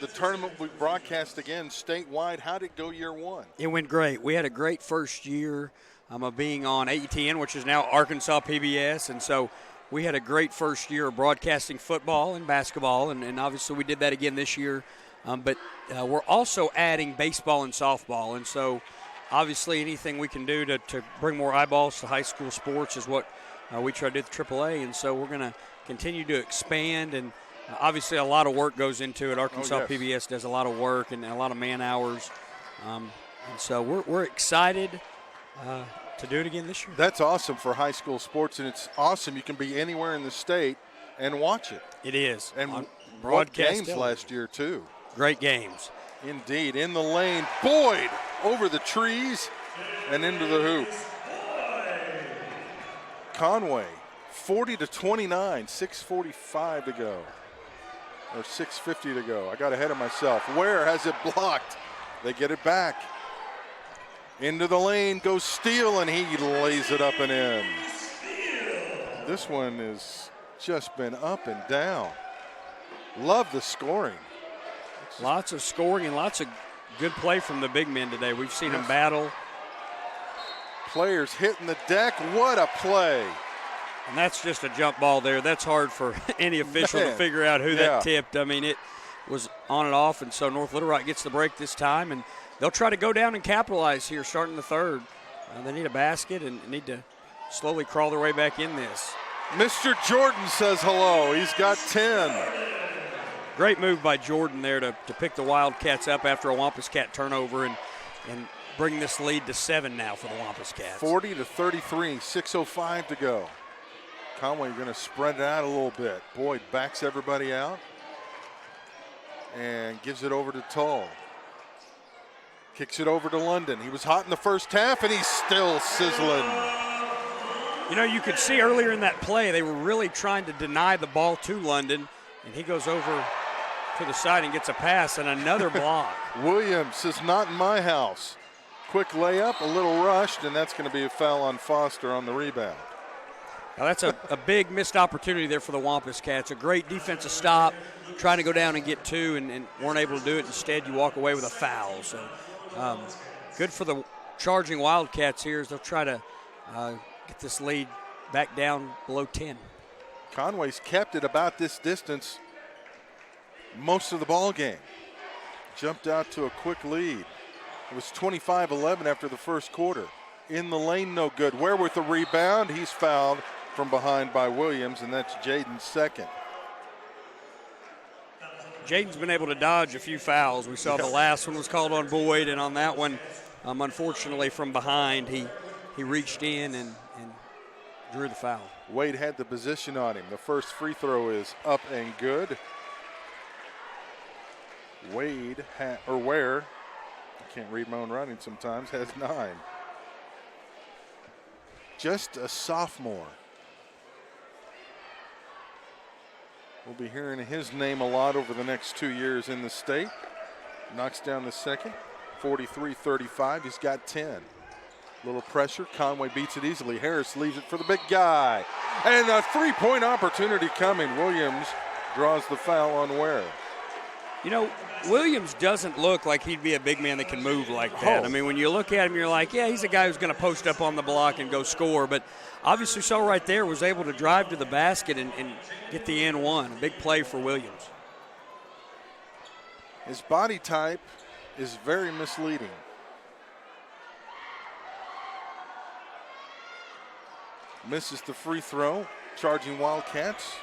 the tournament will be broadcast again statewide. How did it go year one? It went great. We had a great first year of being on AETN, which is now Arkansas PBS. And so we had a great first year of broadcasting football and basketball. And obviously we did that again this year. But we're also adding baseball and softball. And so obviously anything we can do to bring more eyeballs to high school sports is what we try to do at the AAA. And so we're going to continue to expand. And obviously a lot of work goes into it. Arkansas PBS does a lot of work and a lot of man hours. And so we're excited to do it again this year. That's awesome for high school sports, and it's awesome you can be anywhere in the state and watch it. It is. And broadcast games last year, too. Great games. Indeed. In the lane, Boyd over the trees and into the hoop. Conway, 40-29, 6:45 to go. Or 6:50 to go. I got ahead of myself. Ware has it blocked. They get it back. Into the lane goes Steele, and he lays it up and in. This one has just been up and down. Love the scoring. Lots of scoring and lots of good play from the big men today. We've seen them battle. Players hitting the deck. What a play. And that's just a jump ball there. That's hard for any official to figure out who that tipped. I mean, it was on and off, and so North Little Rock gets the break this time, and they'll try to go down and capitalize here starting the third. They need a basket and need to slowly crawl their way back in this. Mr. Jordan says hello. He's got 10. Great move by Jordan there to pick the Wildcats up after a Wampus Cat turnover and bring this lead to 7 now for the Wampus Cats. 40-33, 6:05 to go. Conway going to spread it out a little bit. Boyd backs everybody out and gives it over to Tull. Kicks it over to London. He was hot in the first half, and he's still sizzling. You know, you could see earlier in that play, they were really trying to deny the ball to London, and he goes over to the side and gets a pass and another block. Williams says, not in my house. Quick layup, a little rushed, and that's going to be a foul on Foster on the rebound. Now that's a big missed opportunity there for the Wampus Cats. A great defensive stop, trying to go down and get 2 and weren't able to do it. Instead, you walk away with a foul. So good for the charging Wildcats here as they'll try to get this lead back down below 10. Conway's kept it about this distance most of the ball game. Jumped out to a quick lead. It was 25-11 after the first quarter. In the lane, no good. Ware with the rebound. He's fouled from behind by Williams, and that's Jaden's second. Jaden's been able to dodge a few fouls. We saw the last one was called on Boyd, and on that one, unfortunately from behind, he reached in and drew the foul. Wade had the position on him. The first free throw is up and good. Ware, I can't read my own writing sometimes, has 9. Just a sophomore. We'll be hearing his name a lot over the next 2 years in the state. Knocks down the second, 43-35. He's got 10. Little pressure. Conway beats it easily. Harris leaves it for the big guy. And a three-point opportunity coming. Williams draws the foul on Ware. You know, Williams doesn't look like he'd be a big man that can move like that. Oh. I mean, when you look at him, you're like, yeah, he's a guy who's going to post up on the block and go score. But obviously saw right there, was able to drive to the basket and get the and one. A big play for Williams. His body type is very misleading. Misses the free throw. Charging Wildcats.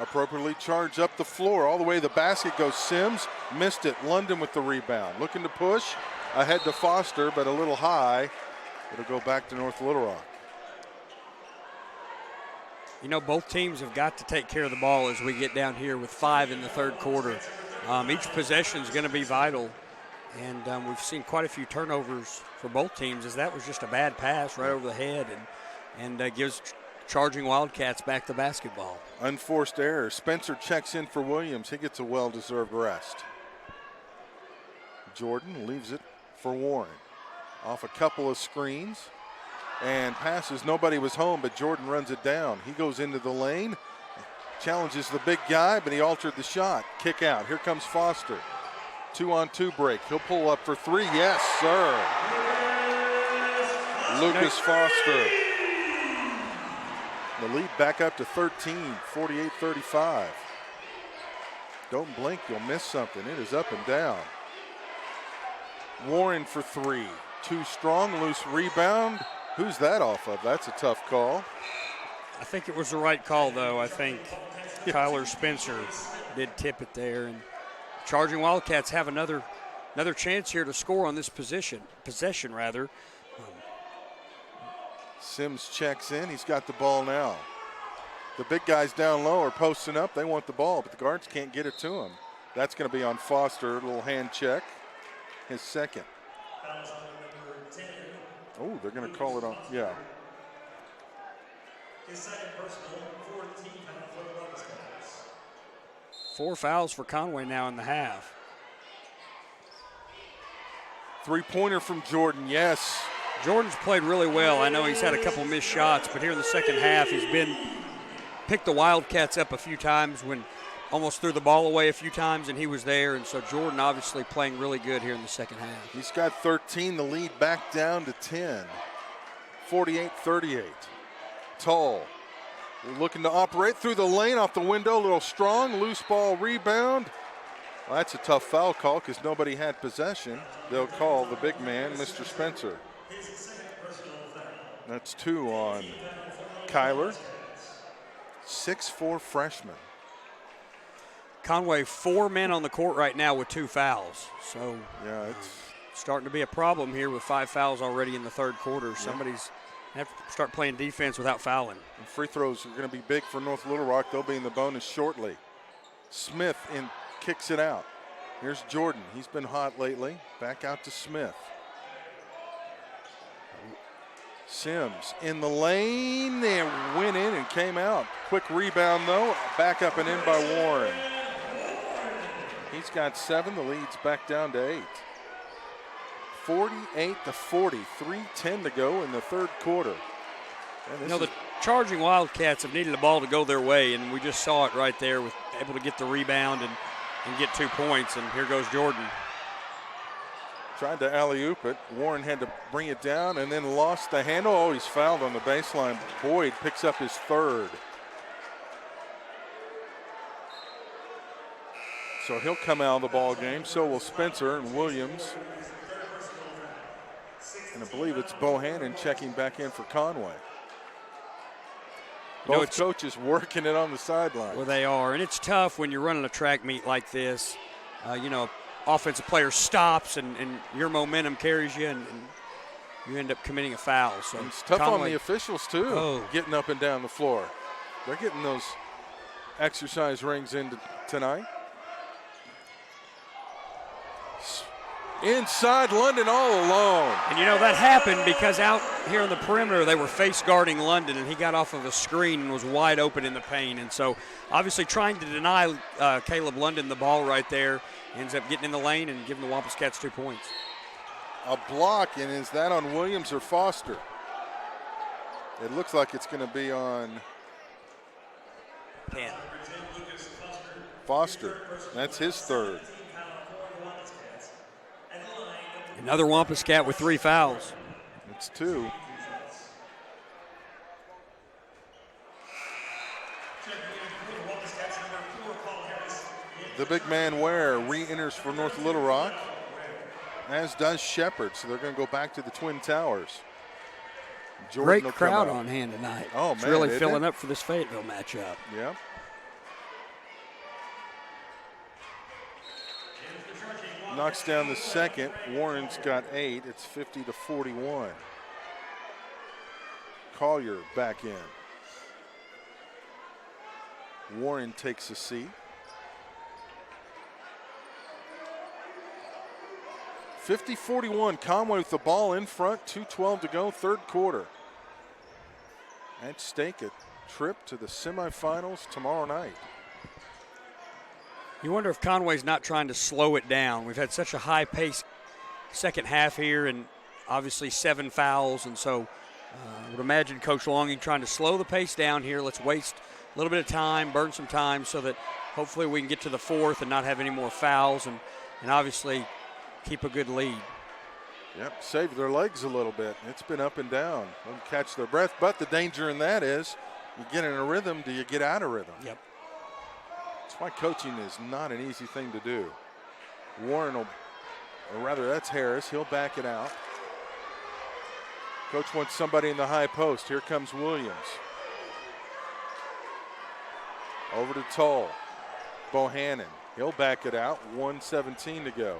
Appropriately charged up the floor. All the way to the basket goes Sims. Missed it. London with the rebound. Looking to push. Ahead to Foster, but a little high. It'll go back to North Little Rock. You know, both teams have got to take care of the ball as we get down here with 5 in the third quarter. Each possession is going to be vital. And we've seen quite a few turnovers for both teams, as that was just a bad pass right over the head and gives Charging Wildcats back the basketball. Unforced error. Spencer checks in for Williams. He gets a well-deserved rest. Jordan leaves it for Warren. Off a couple of screens and passes. Nobody was home, but Jordan runs it down. He goes into the lane, challenges the big guy, but he altered the shot. Kick out. Here comes Foster. 2-on-2 break. He'll pull up for 3. Yes, sir. Lucas Foster. The lead back up to 13, 48-35. Don't blink, you'll miss something. It is up and down. Warren for 3. Too strong, loose rebound. Who's that off of? That's a tough call. I think it was the right call, though. I think Kyler Spencer did tip it there. And Charging Wildcats have another chance here to score on this possession. Sims checks in. He's got the ball now. The big guys down low are posting up. They want the ball, but the guards can't get it to him. That's going to be on Foster. A little hand check. His second. Oh, they're going to call it on. Yeah. His second personal for the team foul for the Lobos Cats. 4 fouls for Conway now in the half. Three-pointer from Jordan, yes. Jordan's played really well. I know he's had a couple missed shots, but here in the second half, he's picked the Wildcats up a few times when almost threw the ball away a few times, and he was there. And so Jordan obviously playing really good here in the second half. He's got 13, the lead back down to 10. 48-38. Tull looking to operate through the lane, off the window, a little strong, loose ball rebound. Well, that's a tough foul call because nobody had possession. They'll call the big man, Mr. Spencer. That's 2 on Kyler. 6'4" freshman. Conway, 4 men on the court right now with 2 fouls. So yeah, it's starting to be a problem here with 5 fouls already in the third quarter. Somebody's have to start playing defense without fouling. And free throws are going to be big for North Little Rock. They'll be in the bonus shortly. Smith kicks it out. Here's Jordan. He's been hot lately. Back out to Smith. Sims in the lane. They went in and came out. Quick rebound, though. Back up and in by Warren. He's got 7. The lead's back down to 8. 48-40. 3:10 to go in the third quarter. The Charging Wildcats have needed the ball to go their way, and we just saw it right there, with able to get the rebound and get 2 points. And here goes Jordan. Tried to alley-oop it. Warren had to bring it down and then lost the handle. Oh, he's fouled on the baseline. Boyd picks up his 3rd. So he'll come out of the ball game. So will Spencer and Williams. And I believe it's Bohannon checking back in for Conway. Both coaches working it on the sideline. Well, they are, and it's tough when you're running a track meet like this. Offensive player stops and your momentum carries you, and you end up committing a foul. So it's tough on the officials, too, getting up and down the floor. They're getting those exercise rings in tonight. Inside London all alone. And that happened because out here on the perimeter they were face guarding London, and he got off of a screen and was wide open in the paint. And so obviously trying to deny Caleb London the ball right there, ends up getting in the lane and giving the Wampus Cats 2 points. A block, and is that on Williams or Foster? It looks like it's going to be on Foster. Foster. That's his 3rd. Another Wampus Cat with 3 fouls. It's 2. The big man Ware re-enters for North Little Rock, as does Shepherd. So they're going to go back to the Twin Towers. Jordan Great crowd on hand tonight. Oh, it's man, really isn't filling it? up for this Fayetteville matchup. Yeah. Knocks down the second. Warren's got 8. It's 50-41. Collier back in. Warren takes a seat. 50-41. Conway with the ball in front. 2:12 to go, third quarter. At stake, a trip to the semifinals tomorrow night. You wonder if Conway's not trying to slow it down. We've had such a high-paced second half here and obviously 7 fouls, and so I would imagine Coach Longing trying to slow the pace down here. Let's waste a little bit of time, burn some time so that hopefully we can get to the fourth and not have any more fouls and obviously keep a good lead. Yep, save their legs a little bit. It's been up and down. Let them catch their breath, but the danger in that is you get in a rhythm, do you get out of rhythm? Yep. That's why coaching is not an easy thing to do. Warren will, or rather that's Harris, he'll back it out. Coach wants somebody in the high post. Here comes Williams. Over to Toll. Bohannon, he'll back it out, 1:17 to go.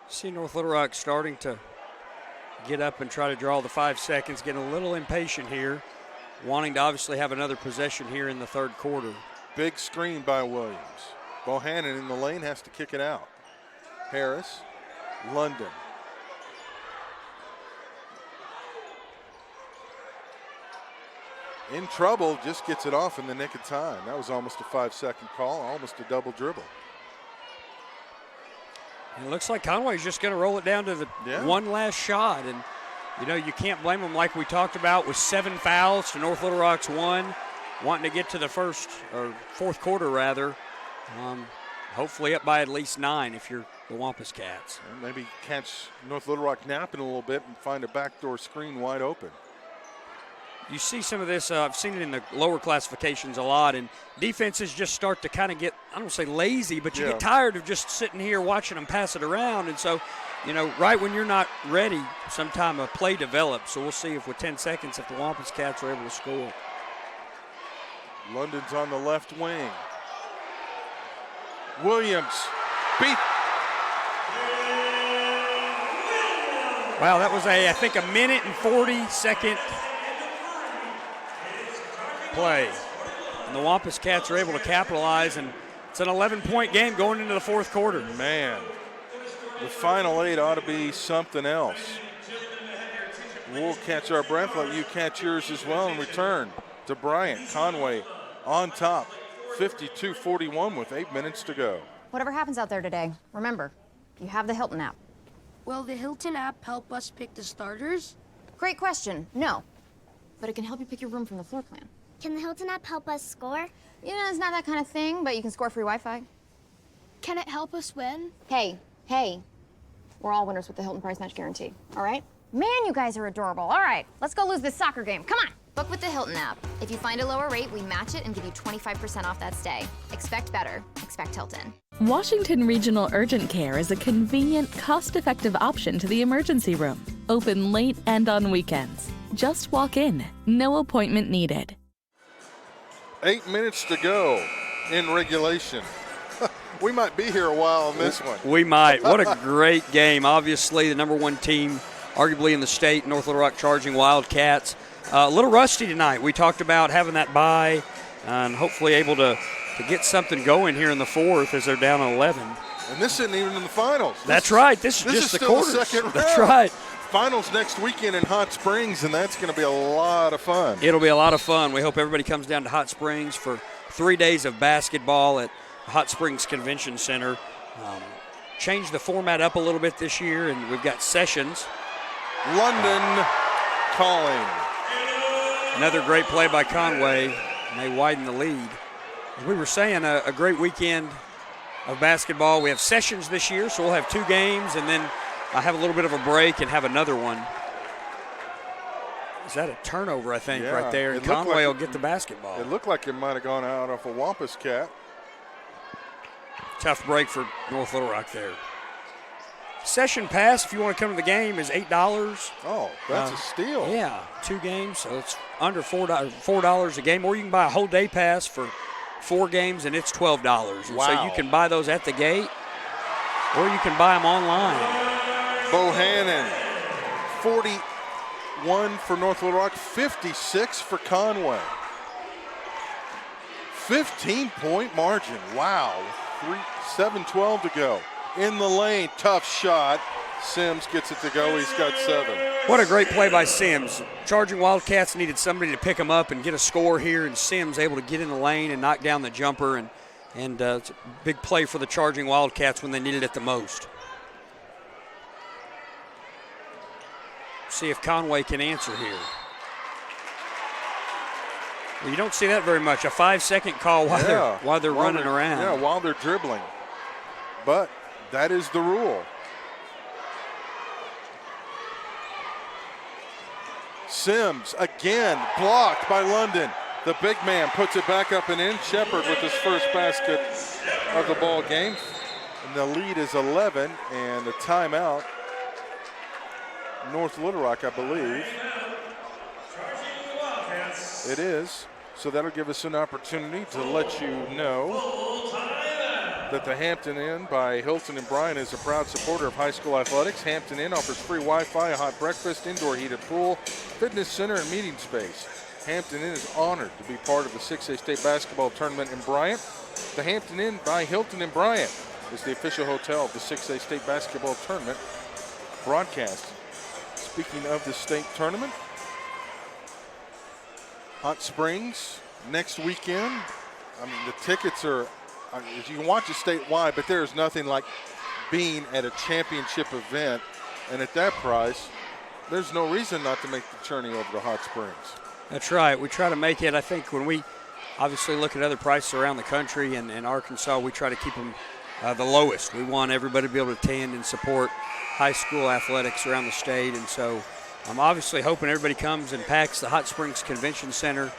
See North Little Rock starting to get up and try to draw the 5 seconds, getting a little impatient here, wanting to obviously have another possession here in the third quarter. Big screen by Williams. Bohannon in the lane has to kick it out. Harris, London. In trouble, just gets it off in the nick of time. That was almost a 5-second call, almost a double dribble. And it looks like Conway's just going to roll it down to the one last shot. And, you know, you can't blame them like we talked about with 7 fouls to North Little Rock's 1, wanting to get to the fourth quarter rather. Hopefully up by at least 9 if you're the Wampus Cats. And maybe catch North Little Rock napping a little bit and find a backdoor screen wide open. You see some of this, I've seen it in the lower classifications a lot, and defenses just start to kind of get, I don't say lazy, but you get tired of just sitting here watching them pass it around. And so, you know, right when you're not ready, sometime a play develops. So we'll see if with 10 seconds if the Wampus Cats are able to score. London's on the left wing. Williams beat. Wow, that was I think a minute and 40-second play. And the Wampus Cats are able to capitalize, and it's an 11-point game going into the fourth quarter. Man, the final 8 ought to be something else. We'll catch our breath, let you catch yours as well, and return to Bryant. Conway on top, 52-41 with 8 minutes to go. Whatever happens out there today, remember, you have the Hilton app. Will the Hilton app help us pick the starters? Great question. No. But it can help you pick your room from the floor plan. Can the Hilton app help us score? Yeah, it's not that kind of thing, but you can score free Wi-Fi. Can it help us win? Hey, we're all winners with the Hilton Price Match Guarantee, all right? Man, you guys are adorable. All right, let's go lose this soccer game. Come on. Book with the Hilton app. If you find a lower rate, we match it and give you 25% off that stay. Expect better. Expect Hilton. Washington Regional Urgent Care is a convenient, cost-effective option to the emergency room. Open late and on weekends. Just walk in. No appointment needed. 8 minutes to go in regulation. We might be here a while on this one. We might. What a great game. Obviously, the number 1 team, arguably in the state, North Little Rock Charging Wildcats. A little rusty tonight. We talked about having that bye and hopefully able to get something going here in the fourth as they're down 11. And this isn't even in the finals. That's right. This is just the quarters. The second round. That's right. Finals next weekend in Hot Springs, and that's going to be a lot of fun. It'll be a lot of fun. We hope everybody comes down to Hot Springs for 3 days of basketball at Hot Springs Convention Center. Changed the format up a little bit this year, and we've got sessions. London calling. Another great play by Conway, and they widen the lead. As we were saying, a great weekend of basketball. We have sessions this year, so we'll have 2 games, and then have a little bit of a break and have another one. Is that a turnover, I think, right there? And Conway will get the basketball. It looked like it might have gone out off a Wampus Cat. Tough break for North Little Rock there. Session pass, if you want to come to the game, is $8. Oh, that's a steal. Yeah, 2 games, so it's under $4 a game. Or you can buy a whole day pass for 4 games, and it's $12. And so you can buy those at the gate, or you can buy them online. Bohannon, 41 for North Little Rock, 56 for Conway. 15-point margin. Wow. 7:12 to go. In the lane, tough shot. Sims gets it to go. He's got 7. What a great play by Sims. Charging Wildcats needed somebody to pick him up and get a score here, and Sims able to get in the lane and knock down the jumper, and it's a big play for the Charging Wildcats when they needed it the most. See if Conway can answer here. Well, you don't see that very much. A 5-second call while they're running around. Yeah, while they're dribbling. But that is the rule. Sims again blocked by London. The big man puts it back up and in. Shepard with his first basket of the ball game. And the lead is 11, and the timeout. North Little Rock, I believe. It is. So that'll give us an opportunity to let you know that the Hampton Inn by Hilton and Bryan is a proud supporter of high school athletics. Hampton Inn offers free Wi-Fi, a hot breakfast, indoor heated pool, fitness center, and meeting space. Hampton Inn is honored to be part of the 6A State Basketball Tournament in Bryant. The Hampton Inn by Hilton and Bryant is the official hotel of the 6A State Basketball Tournament broadcast. Speaking of the state tournament, Hot Springs next weekend. I mean, the tickets are, you can watch it statewide, but there's nothing like being at a championship event. And at that price, there's no reason not to make the journey over to Hot Springs. That's right. We try to make it, I think, when we obviously look at other prices around the country and Arkansas, we try to keep them the lowest. We want everybody to be able to attend and support high school athletics around the state. And so I'm obviously hoping everybody comes and packs the Hot Springs Convention Center.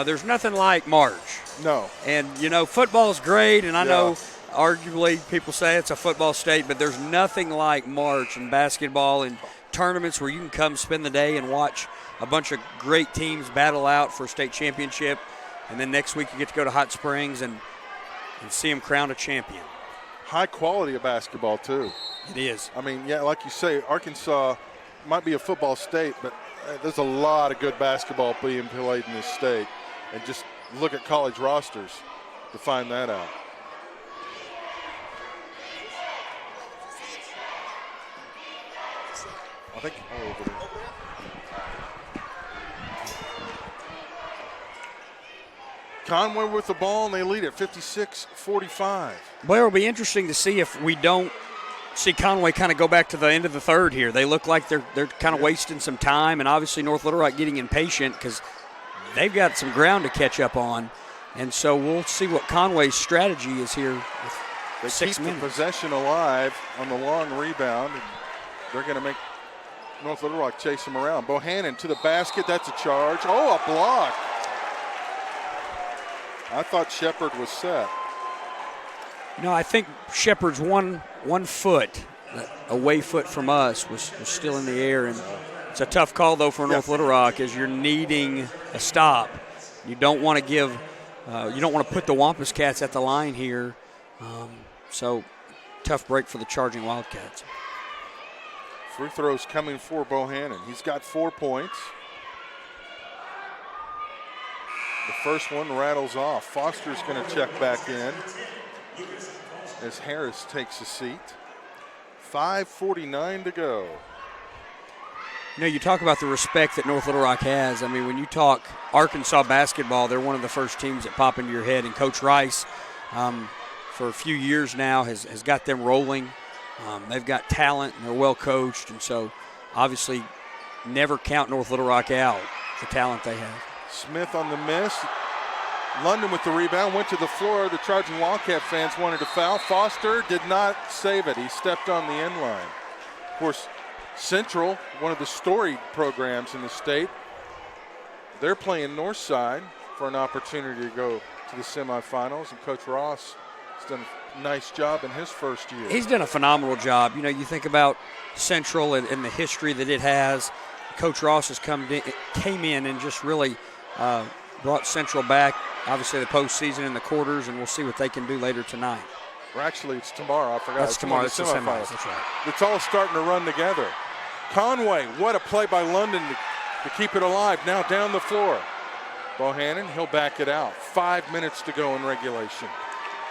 There's nothing like March. No. And, football is great, and I know arguably people say it's a football state, but there's nothing like March and basketball and tournaments where you can come spend the day and watch a bunch of great teams battle out for a state championship. And then next week you get to go to Hot Springs and see them crown a champion. High quality of basketball, too. It is. I mean, yeah, like you say, Arkansas might be a football state, but there's a lot of good basketball being played in this state. And just look at college rosters to find that out. I think over there. Conway with the ball, and they lead at 56-45. Well, it'll be interesting to see if we don't see Conway kind of go back to the end of the third here. They look like they're kind of wasting some time, and obviously North Little Rock getting impatient because they've got some ground to catch up on. And so we'll see what Conway's strategy is here with they 6 keep minutes. The possession alive on the long rebound, and they're going to make North Little Rock chase them around. Bohannon to the basket. That's a charge. Oh, a block. I thought Shepard was set. No, I think Shepard's one foot, away foot from us, was still in the air. And it's a tough call, though, for North Little Rock as you're needing a stop. You don't want to you don't want to put the Wampus Cats at the line here. So tough break for the Charging Wildcats. Free throws coming for Bohannon. He's got 4 points. The first one rattles off. Foster's going to check back in as Harris takes a seat. 5:49 to go. You talk about the respect that North Little Rock has. I mean, when you talk Arkansas basketball, they're one of the first teams that pop into your head. And Coach Rice, for a few years now, has got them rolling. They've got talent, and they're well coached. And so, obviously, never count North Little Rock out, the talent they have. Smith on the miss. London with the rebound, went to the floor. The Charging Wildcat fans wanted to foul. Foster did not save it. He stepped on the end line. Of course, Central, one of the storied programs in the state, they're playing Northside for an opportunity to go to the semifinals, and Coach Ross has done a nice job in his first year. He's done a phenomenal job. You know, you think about Central and the history that it has. Coach Ross has came in and just really brought Central back, obviously the postseason and the quarters, and we'll see what they can do later tonight. Well, actually, it's tomorrow. I forgot. That's it's tomorrow. The That's the semifinals. That's right. It's all starting to run together. Conway, what a play by London to keep it alive. Now down the floor. Bohannon, he'll back it out. 5 minutes to go in regulation.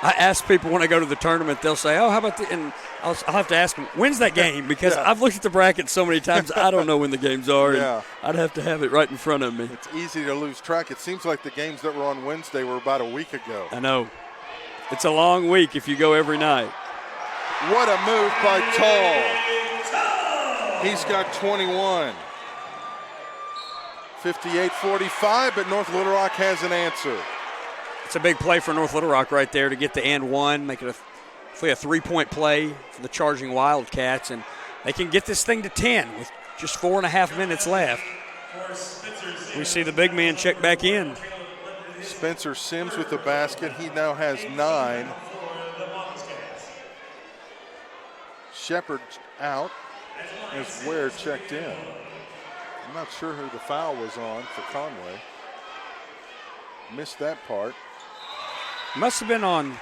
I ask people when I go to the tournament, they'll say, oh, how about the – and I'll have to ask them, when's that game? Because I've looked at the bracket so many times, I don't know when the games are. Yeah. And I'd have to have it right in front of me. It's easy to lose track. It seems like the games that were on Wednesday were about a week ago. I know. It's a long week if you go every night. What a move by Tall. He's got 21. 58-45, but North Little Rock has an answer. It's a big play for North Little Rock right there to get the and one, make it a 3-point play for the charging Wildcats, and they can get this thing to 10 with just 4.5 minutes left. We see the big man check back in. Spencer Sims with the basket. He now has 9. Shepard out as Ware checked in. I'm not sure who the foul was on for Conway. Missed that part. Must have been on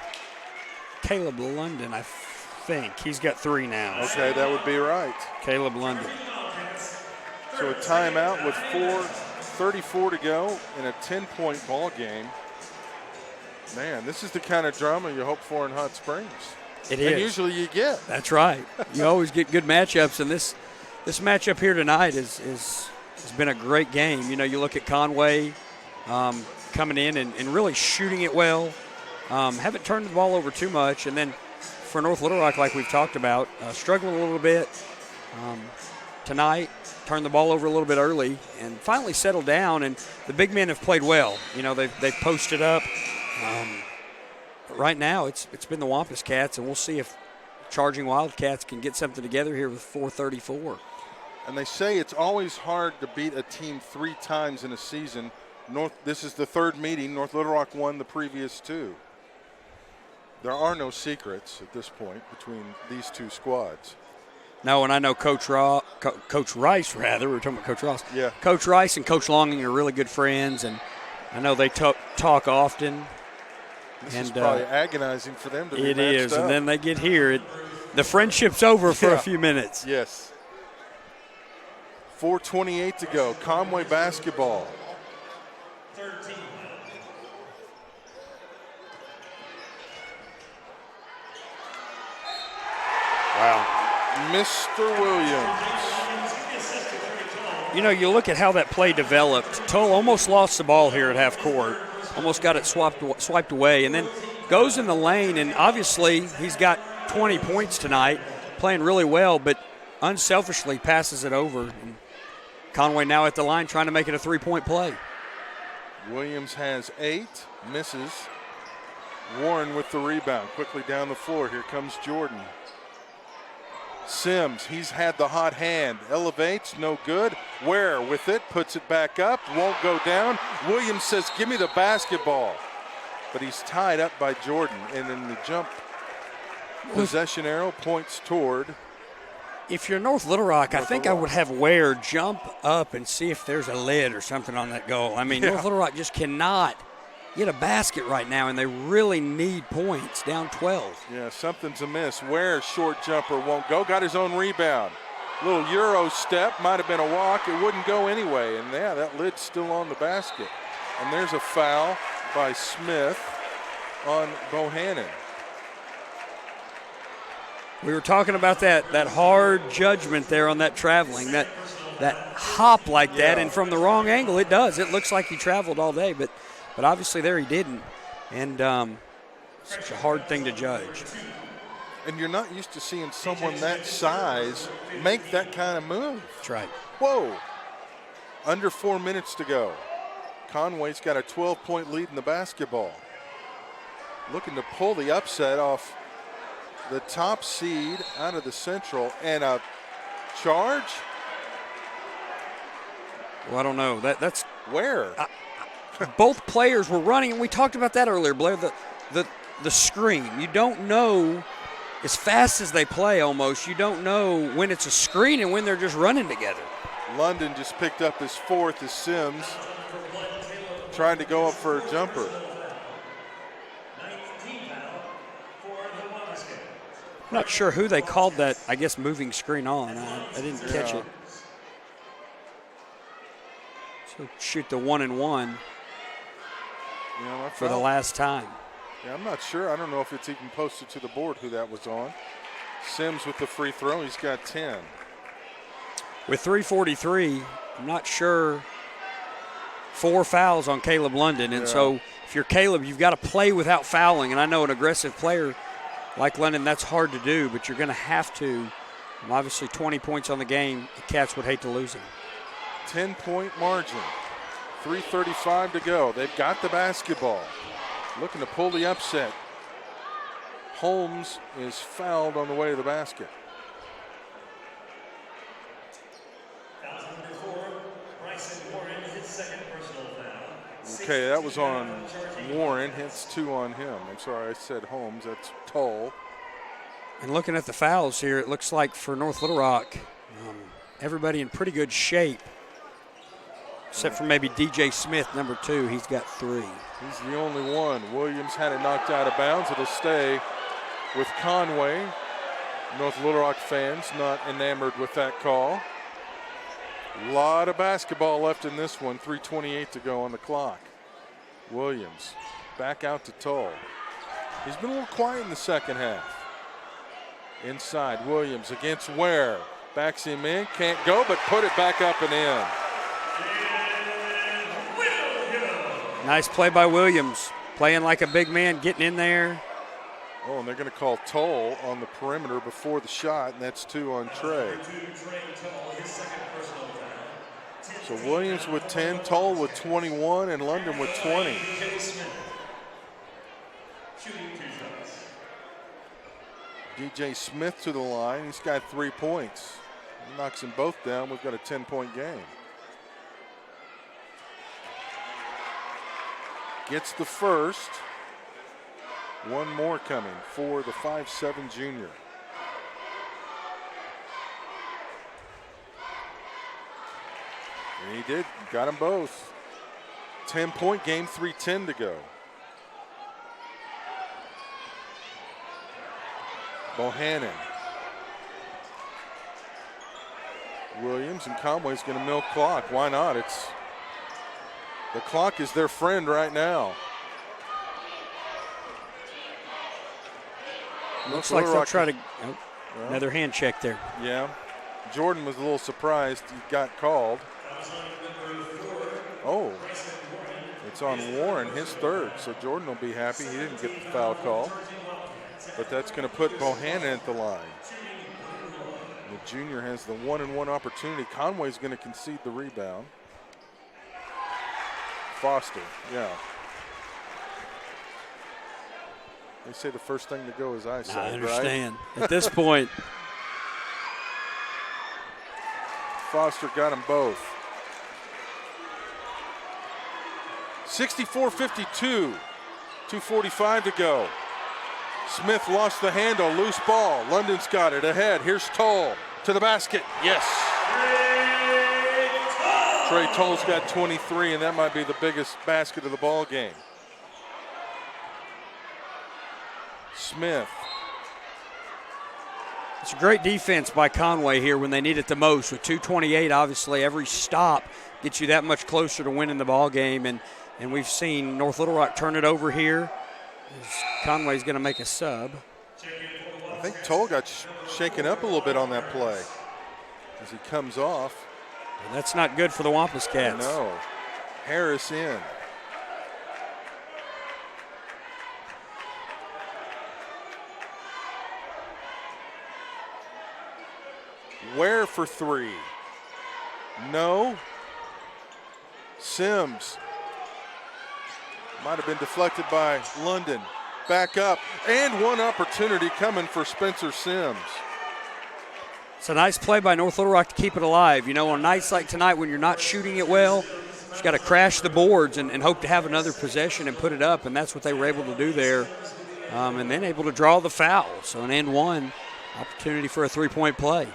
Caleb London, I think. He's got 3 now. Okay, that would be right. Caleb London. So a timeout with 4:34 to go in a 10-point ball game. Man, this is the kind of drama you hope for in Hot Springs. It is. And usually you get. That's right. You always get good matchups, and this matchup here tonight has been a great game. You know, you look at Conway coming in and really shooting it well. Haven't turned the ball over too much, and then for North Little Rock, like we've talked about, struggling a little bit tonight. Turned the ball over a little bit early and finally settled down, and the big men have played well. You know, they've posted up. But right now, it's been the Wampus Cats, and we'll see if charging Wildcats can get something together here with 4:34. And they say it's always hard to beat a team 3 times in a season. This is the 3rd meeting. North Little Rock won the previous 2. There are no secrets at this point between these 2 squads. No, and I know Coach Rice, rather. We were talking about Coach Ross. Yeah. Coach Rice and Coach Longing are really good friends, and I know they talk often. This is probably agonizing for them to be It is, up. and then they get here. The friendship's over for a few minutes. Yes. 4:28 to go. Conway basketball. 13. Wow. Mr. Williams. You know, you look at how that play developed. Toll almost lost the ball here at half court. Almost got it swiped away, and then goes in the lane, and obviously he's got 20 points tonight, playing really well, but unselfishly passes it over. And Conway now at the line trying to make it a 3-point play. Williams has 8, misses. Warren with the rebound, quickly down the floor. Here comes Jordan. Sims, he's had the hot hand, elevates, no good. Ware with it, puts it back up, won't go down. Williams says, give me the basketball. But he's tied up by Jordan, and then the jump possession arrow points toward. If you're North Little Rock, I think I would have Ware jump up and see if there's a lid or something on that goal. I mean, North Little Rock just cannot get a basket right now, and they really need points, down 12. Yeah, something's amiss. Ware's short jumper won't go. Got his own rebound. Little Euro step, might have been a walk. It wouldn't go anyway. And yeah, that lid's still on the basket. And there's a foul by Smith on Bohannon. We were talking about that hard judgment there on that traveling, that hop like that, and from the wrong angle it does. It looks like he traveled all day, but obviously there he didn't. And such a hard thing to judge. And you're not used to seeing someone that size make that kind of move. That's right. Whoa. Under 4 minutes to go. Conway's got a 12-point lead in the basketball. Looking to pull the upset off the top seed out of the Central, and a Charge? Well, I don't know. That's Where? both players were running, and we talked about that earlier, Blair. The screen. You don't know, as fast as they play almost, you don't know when it's a screen and when they're just running together. London just picked up his fourth as Sims trying to go up for a jumper. I'm not sure who they called that, I guess, moving screen on. I didn't catch it. So shoot the 1-and-1 for the last time. Yeah, I'm not sure. I don't know if it's even posted to the board who that was on. Sims with the free throw. He's got 10. With 3:43, I'm not sure. 4 fouls on Caleb London. And so if you're Caleb, you've got to play without fouling. And I know an aggressive player like London, that's hard to do, but you're going to have to. Obviously, 20 points on the game. The Cats would hate to lose him. 10-point margin. 3:35 to go. They've got the basketball. Looking to pull the upset. Holmes is fouled on the way to the basket. Okay, that was on Warren. Hits 2 on him. I'm sorry, I said Holmes. That's Toll. And looking at the fouls here, it looks like for North Little Rock, everybody in pretty good shape, except for maybe DJ Smith, number 2. He's got 3. He's the only one. Williams had it knocked out of bounds. It'll stay with Conway. North Little Rock fans not enamored with that call. A lot of basketball left in this one. 3:28 to go on the clock. Williams back out to Toll. He's been a little quiet in the second half. Inside, Williams against Ware. Backs him in, can't go, but put it back up and in. Nice play by Williams. Playing like a big man, getting in there. Oh, and they're going to call Toll on the perimeter before the shot, and that's 2 on Trey. So Williams with 10, Toll with 21, and London with 20. DJ Smith to the line. He's got 3 points. He knocks them both down. We've got a 10-point game. Gets the first. One more coming for the 5'7" junior. And he did. Got them both. 10-point game, 3:10 to go. Bohannon. Williams and Conway's going to milk clock. Why not? The clock is their friend right now. Looks like they'll try to. Another hand check there. Yeah. Jordan was a little surprised he got called. Oh, it's on Warren, his third. So Jordan will be happy he didn't get the foul call. But that's going to put Bohannon at the line. The junior has the 1-and-1 opportunity. Conway's going to concede the rebound. Foster, yeah. They say the first thing to go is eyesight, I understand. Right? At this point. Foster got them both. 64-52, 2:45 to go. Smith lost the handle, loose ball. London's got it ahead. Here's Toll to the basket. Yes. Trey Toll's got 23, and that might be the biggest basket of the ball game. Smith. It's a great defense by Conway here when they need it the most. With 2:28, obviously, every stop gets you that much closer to winning the ball game. And we've seen North Little Rock turn it over here. Conway's going to make a sub. I think Toll got shaken up a little bit on that play as he comes off. And that's not good for the Wampus Cats. No. Harris in. Ware for 3. No. Sims. Might have been deflected by London. Back up. And one opportunity coming for Spencer Sims. It's a nice play by North Little Rock to keep it alive. You know, on nights like tonight when you're not shooting it well, you've got to crash the boards and hope to have another possession and put it up, and that's what they were able to do there. And then able to draw the foul. So an and one opportunity for a three-point play.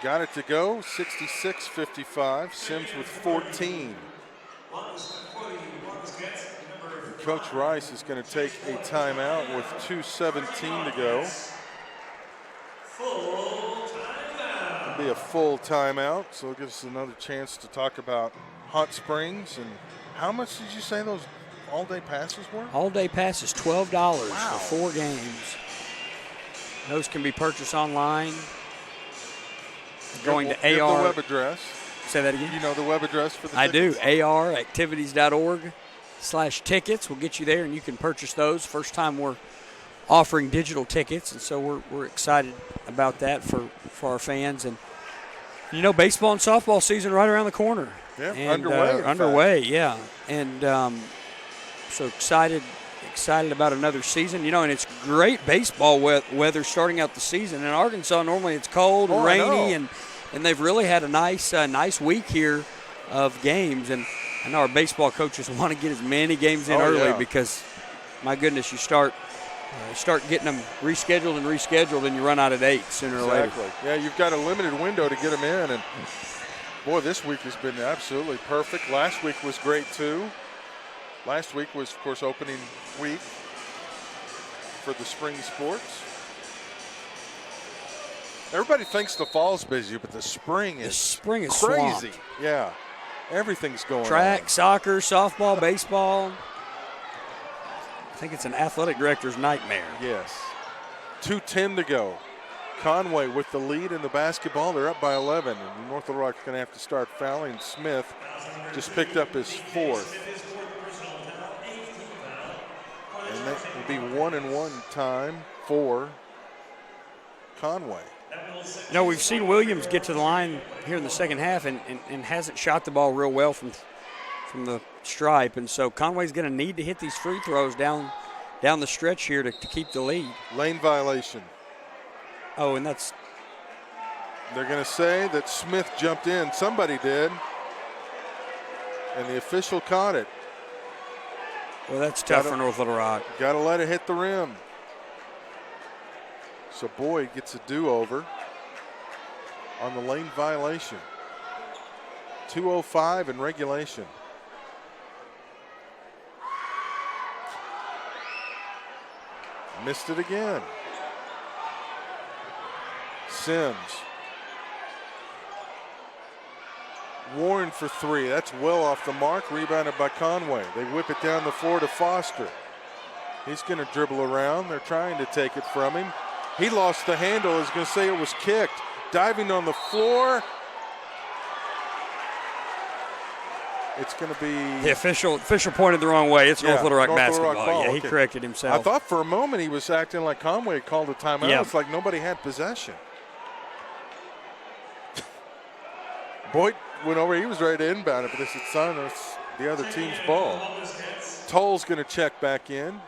Got it to go, 66-55. Sims with 14. Coach Rice is going to take a timeout with 2:17 to go. It'll be a full timeout, so it gives us another chance to talk about Hot Springs. And how much did you say those all-day passes were? All-day passes, $12 for 4 games. Those can be purchased online. Going to AR. The web address. Say that again? You know the web address for the I tickets? do. aractivities.org/tickets will get you there, and you can purchase those. First time we're offering digital tickets, and so we're excited about that for our fans. And, you know, baseball and softball season right around the corner. Yeah, and, underway, yeah. And so excited about another season. You know, and it's great baseball weather starting out the season. In Arkansas, normally it's cold and rainy, and they've really had a nice week here of games. And I know our baseball coaches want to get as many games in early because, my goodness, you start getting them rescheduled, and you run out of dates sooner or later. Yeah, you've got a limited window to get them in. And, boy, this week has been absolutely perfect. Last week was great, too. Last week was, of course, opening week for the spring sports. Everybody thinks the fall's busy, but the spring is crazy. Swamped. Yeah, everything's going Track, on. soccer, softball, baseball. I think it's an athletic director's nightmare. Yes. 2:10 to go. Conway with the lead in the basketball. They're up by 11, and North Little Rock's going to have to start fouling. Smith just picked up his 4th. And that will be 1-and-1 time for Conway. You know, we've seen Williams get to the line here in the second half and hasn't shot the ball real well from the stripe. And so Conway's going to need to hit these free throws down the stretch here to keep the lead. Lane violation. Oh, and they're going to say that Smith jumped in. Somebody did. And the official caught it. Well, that's tough for North Little Rock. Got to let it hit the rim. So Boyd gets a do-over on the lane violation. 2:05 in regulation. Missed it again. Sims. Warren for 3. That's well off the mark. Rebounded by Conway. They whip it down the floor to Foster. He's going to dribble around. They're trying to take it from him. He lost the handle. I was going to say it was kicked. Diving on the floor. It's going to be... The official pointed the wrong way. It's North Little Rock basketball. Ball. Yeah, he corrected himself. I thought for a moment he was acting like Conway had called a timeout. Yeah. It's like nobody had possession. Boyd went over. He was ready to inbound it, but this is the other team's ball. Toll's going to check back in.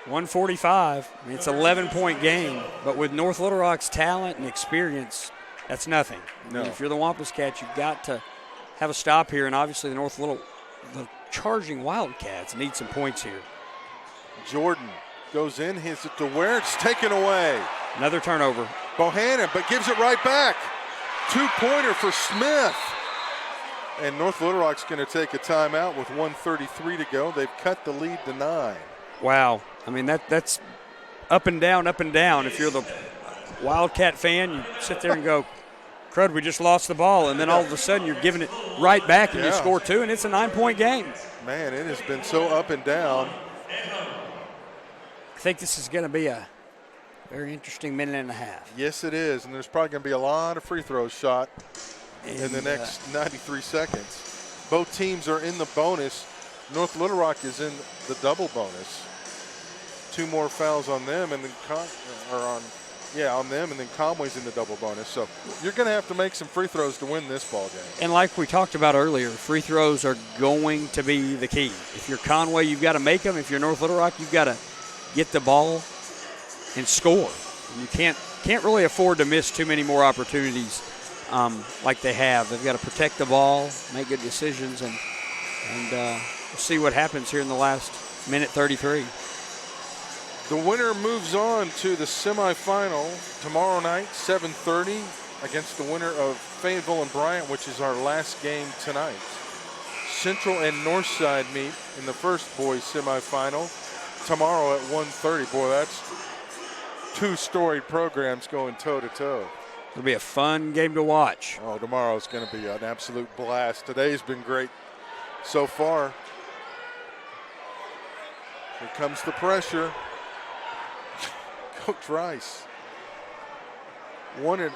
145. I mean, it's an 11-point game, but with North Little Rock's talent and experience, that's nothing. No. I mean, if you're the Wampus Cats, you've got to have a stop here, and obviously the charging Wildcats need some points here. Jordan goes in, hits it to Ware. It's taken away. Another turnover. Bohannon, but gives it right back. 2-pointer for Smith. And North Little Rock's going to take a timeout with 1:33 to go. They've cut the lead to 9. Wow. I mean, that's up and down, up and down. If you're the Wildcat fan, you sit there and go, crud, we just lost the ball. And then all of a sudden you're giving it right back and you score 2, and it's a 9-point game. Man, it has been so up and down. I think this is going to be a very interesting minute and a half. Yes, it is. And there's probably going to be a lot of free throws shot in the next 93 seconds. Both teams are in the bonus. North Little Rock is in the double bonus. 2 more fouls on them, and then on them, and then Conway's in the double bonus. So you're going to have to make some free throws to win this ball game. And like we talked about earlier, free throws are going to be the key. If you're Conway, you've got to make them. If you're North Little Rock, you've got to get the ball and score. And you can't really afford to miss too many more opportunities like they have. They've got to protect the ball, make good decisions, and we'll see what happens here in the last minute 33. The winner moves on to the semifinal tomorrow night, 7:30, against the winner of Fayetteville and Bryant, which is our last game tonight. Central and Northside meet in the first boys semifinal tomorrow at 1:30. Boy, that's two storied programs going toe-to-toe. It'll be a fun game to watch. Oh, tomorrow's going to be an absolute blast. Today's been great so far. Here comes the pressure. Coach Rice wanted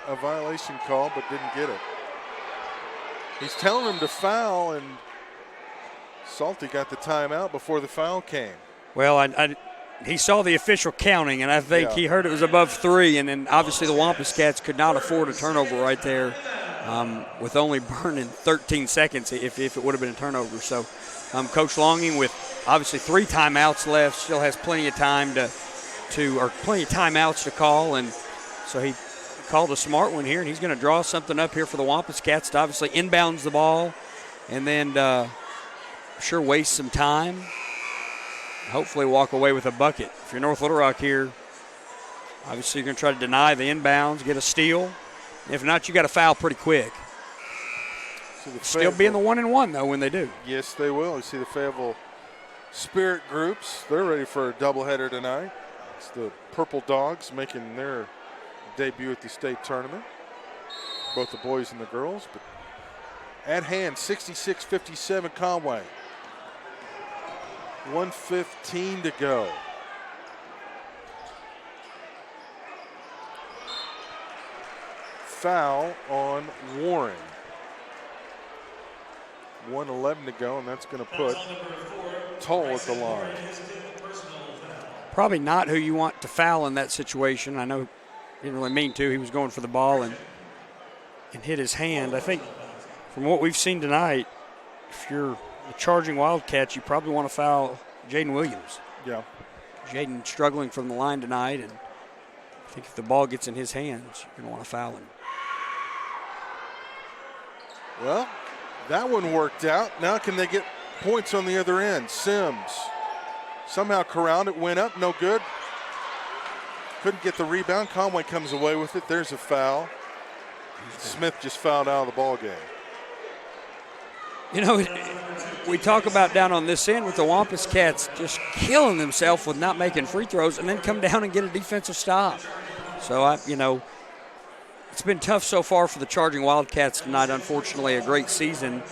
a violation call but didn't get it. He's telling him to foul, and Salty got the timeout before the foul came. Well, he saw the official counting, and I think he heard it was above 3, and then obviously the Wampus Cats could not afford a turnover right there with only burning 13 seconds if it would have been a turnover. So Coach Longing, with obviously 3 timeouts left, still has plenty of time or plenty of timeouts to call, and so he called a smart one here, and he's going to draw something up here for the Wampus Cats to obviously inbounds the ball and then sure waste some time. Hopefully walk away with a bucket. If you're North Little Rock here, obviously you're going to try to deny the inbounds, get a steal. If not, you got to foul pretty quick. Still be in the 1-and-1 though when they do. Yes, they will. You see the Fayetteville Spirit groups. They're ready for a doubleheader tonight. It's the Purple Dogs making their debut at the state tournament. Both the boys and the girls. But at hand, 66-57 Conway. 1:15 to go. Foul on Warren. 1:11 to go, and that's going to put Toll at the line. Probably not who you want to foul in that situation. I know he didn't really mean to. He was going for the ball and hit his hand. I think from what we've seen tonight, if you're the charging Wildcats, you probably want to foul Jaden Williams. Yeah. Jaden struggling from the line tonight, and I think if the ball gets in his hands, you're going to want to foul him. Well, that one worked out. Now can they get points on the other end? Sims somehow corralled it, went up, no good. Couldn't get the rebound. Conway comes away with it. There's a foul. Smith just fouled out of the ball game. You know, we talk about down on this end with the Wampus Cats just killing themselves with not making free throws and then come down and get a defensive stop. So, it's been tough so far for the charging Wildcats tonight. Unfortunately, a great season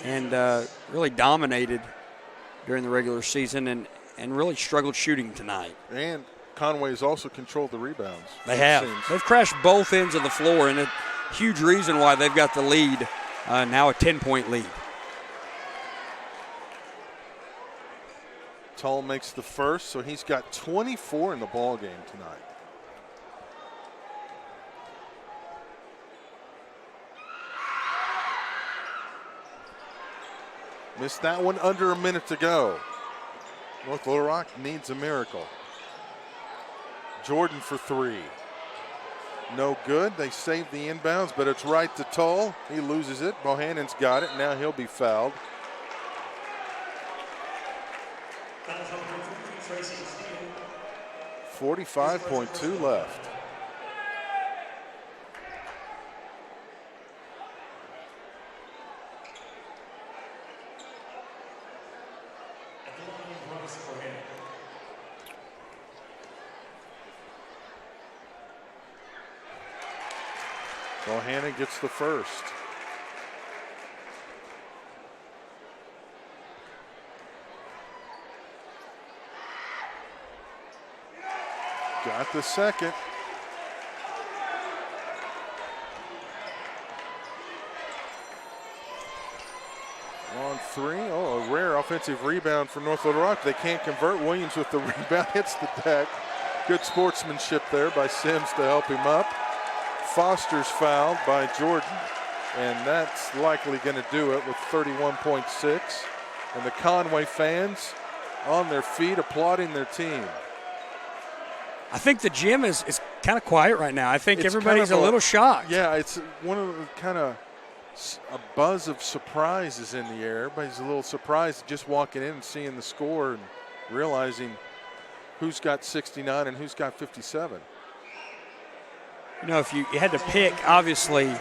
and really dominated during the regular season and really struggled shooting tonight. And Conway's also controlled the rebounds. They have. They've crashed both ends of the floor, and a huge reason why they've got the lead, now a 10-point lead. Tull makes the first, so he's got 24 in the ball game tonight. Missed that one, under a minute to go. North Little Rock needs a miracle. Jordan for 3. No good. They saved the inbounds, but it's right to Tull. He loses it. Bohannon's got it. Now he'll be fouled. 45.2 left. Bohannon gets the first. Got the second. On 3. Oh, a rare offensive rebound for North Little Rock. They can't convert. Williams with the rebound hits the deck. Good sportsmanship there by Sims to help him up. Foster's fouled by Jordan, and that's likely going to do it with 31.6. And the Conway fans on their feet applauding their team. I think the gym is kind of quiet right now. I think It's everybody's kind of a little shocked. Yeah, it's one of the kind of a buzz of surprise is in the air. Everybody's a little surprised just walking in and seeing the score and realizing who's got 69 and who's got 57. You know, if you had to pick, obviously,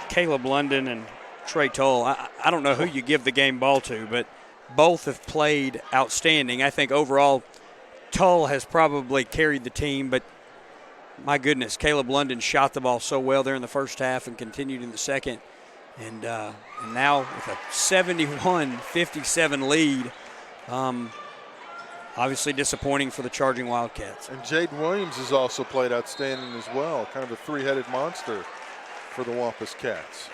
Caleb London and Trey Toll, I don't know who you give the game ball to, but both have played outstanding. I think overall, Toll has probably carried the team, but my goodness, Caleb London shot the ball so well there in the first half and continued in the second. And now with a 71-57 lead, obviously disappointing for the Charging Wildcats. And Jaden Williams has also played outstanding as well, kind of a three-headed monster for the Wampus Cats.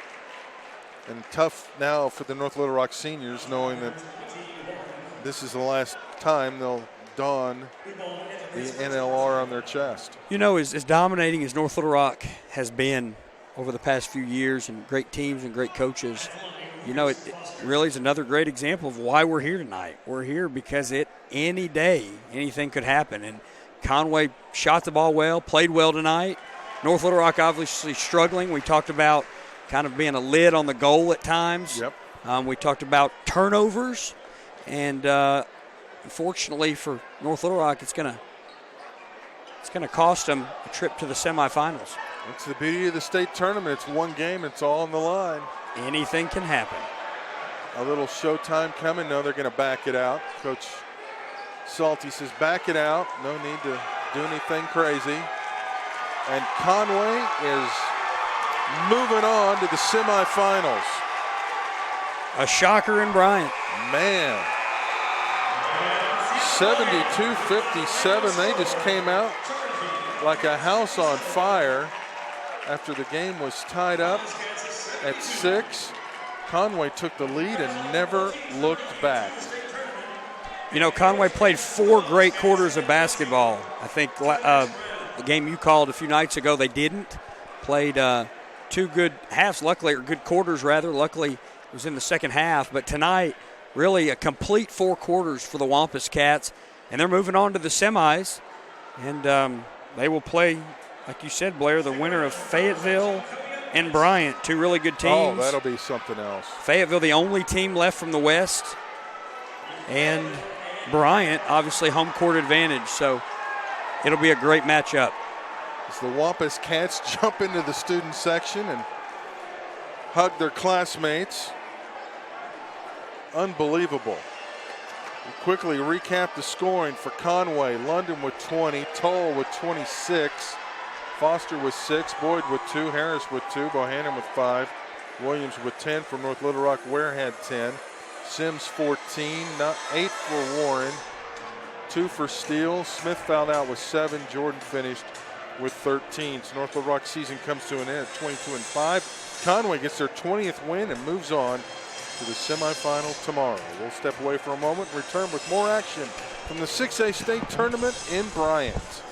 And tough now for the North Little Rock seniors, knowing that this is the last time they'll don the NLR on their chest. You know, as dominating as North Little Rock has been over the past few years, and great teams and great coaches, you know, it really is another great example of why we're here tonight. We're here because any day, anything could happen. And Conway shot the ball well, played well tonight. North Little Rock obviously struggling. We talked about kind of being a lid on the goal at times. Yep. We talked about turnovers. And unfortunately for North Little Rock, it's going to cost them a trip to the semifinals. It's the beauty of the state tournament. It's one game. It's all on the line. Anything can happen. A little showtime coming. No, they're going to back it out. Coach Salty says back it out. No need to do anything crazy. And Conway is moving on to the semifinals. A shocker in Bryant. Man. 72-57. They just came out like a house on fire after the game was tied up at 6. Conway took the lead and never looked back. You know, Conway played 4 great quarters of basketball. I think the game you called a few nights ago, they didn't. Played 2 good halves, luckily, or good quarters, rather. Luckily, it was in the second half. But tonight, really a complete 4 quarters for the Wampus Cats. And they're moving on to the semis. And they will play, like you said, Blair, the winner of Fayetteville and Bryant, 2 really good teams. Oh, that'll be something else. Fayetteville, the only team left from the West. And Bryant, obviously home court advantage. So it'll be a great matchup. As the Wampus Cats jump into the student section and hug their classmates. Unbelievable. We quickly recap the scoring for Conway. London with 20, Toll with 26, Foster with 6, Boyd with 2, Harris with 2, Bohannon with 5, Williams with 10 for North Little Rock. Ware had 10, Sims 14, 8 for Warren, 2 for Steele. Smith fouled out with 7. Jordan finished with 13. So North Little Rock season comes to an end at 22-5. Conway gets their 20th win and moves on to the semifinal tomorrow. We'll step away for a moment and return with more action from the 6A state tournament in Bryant.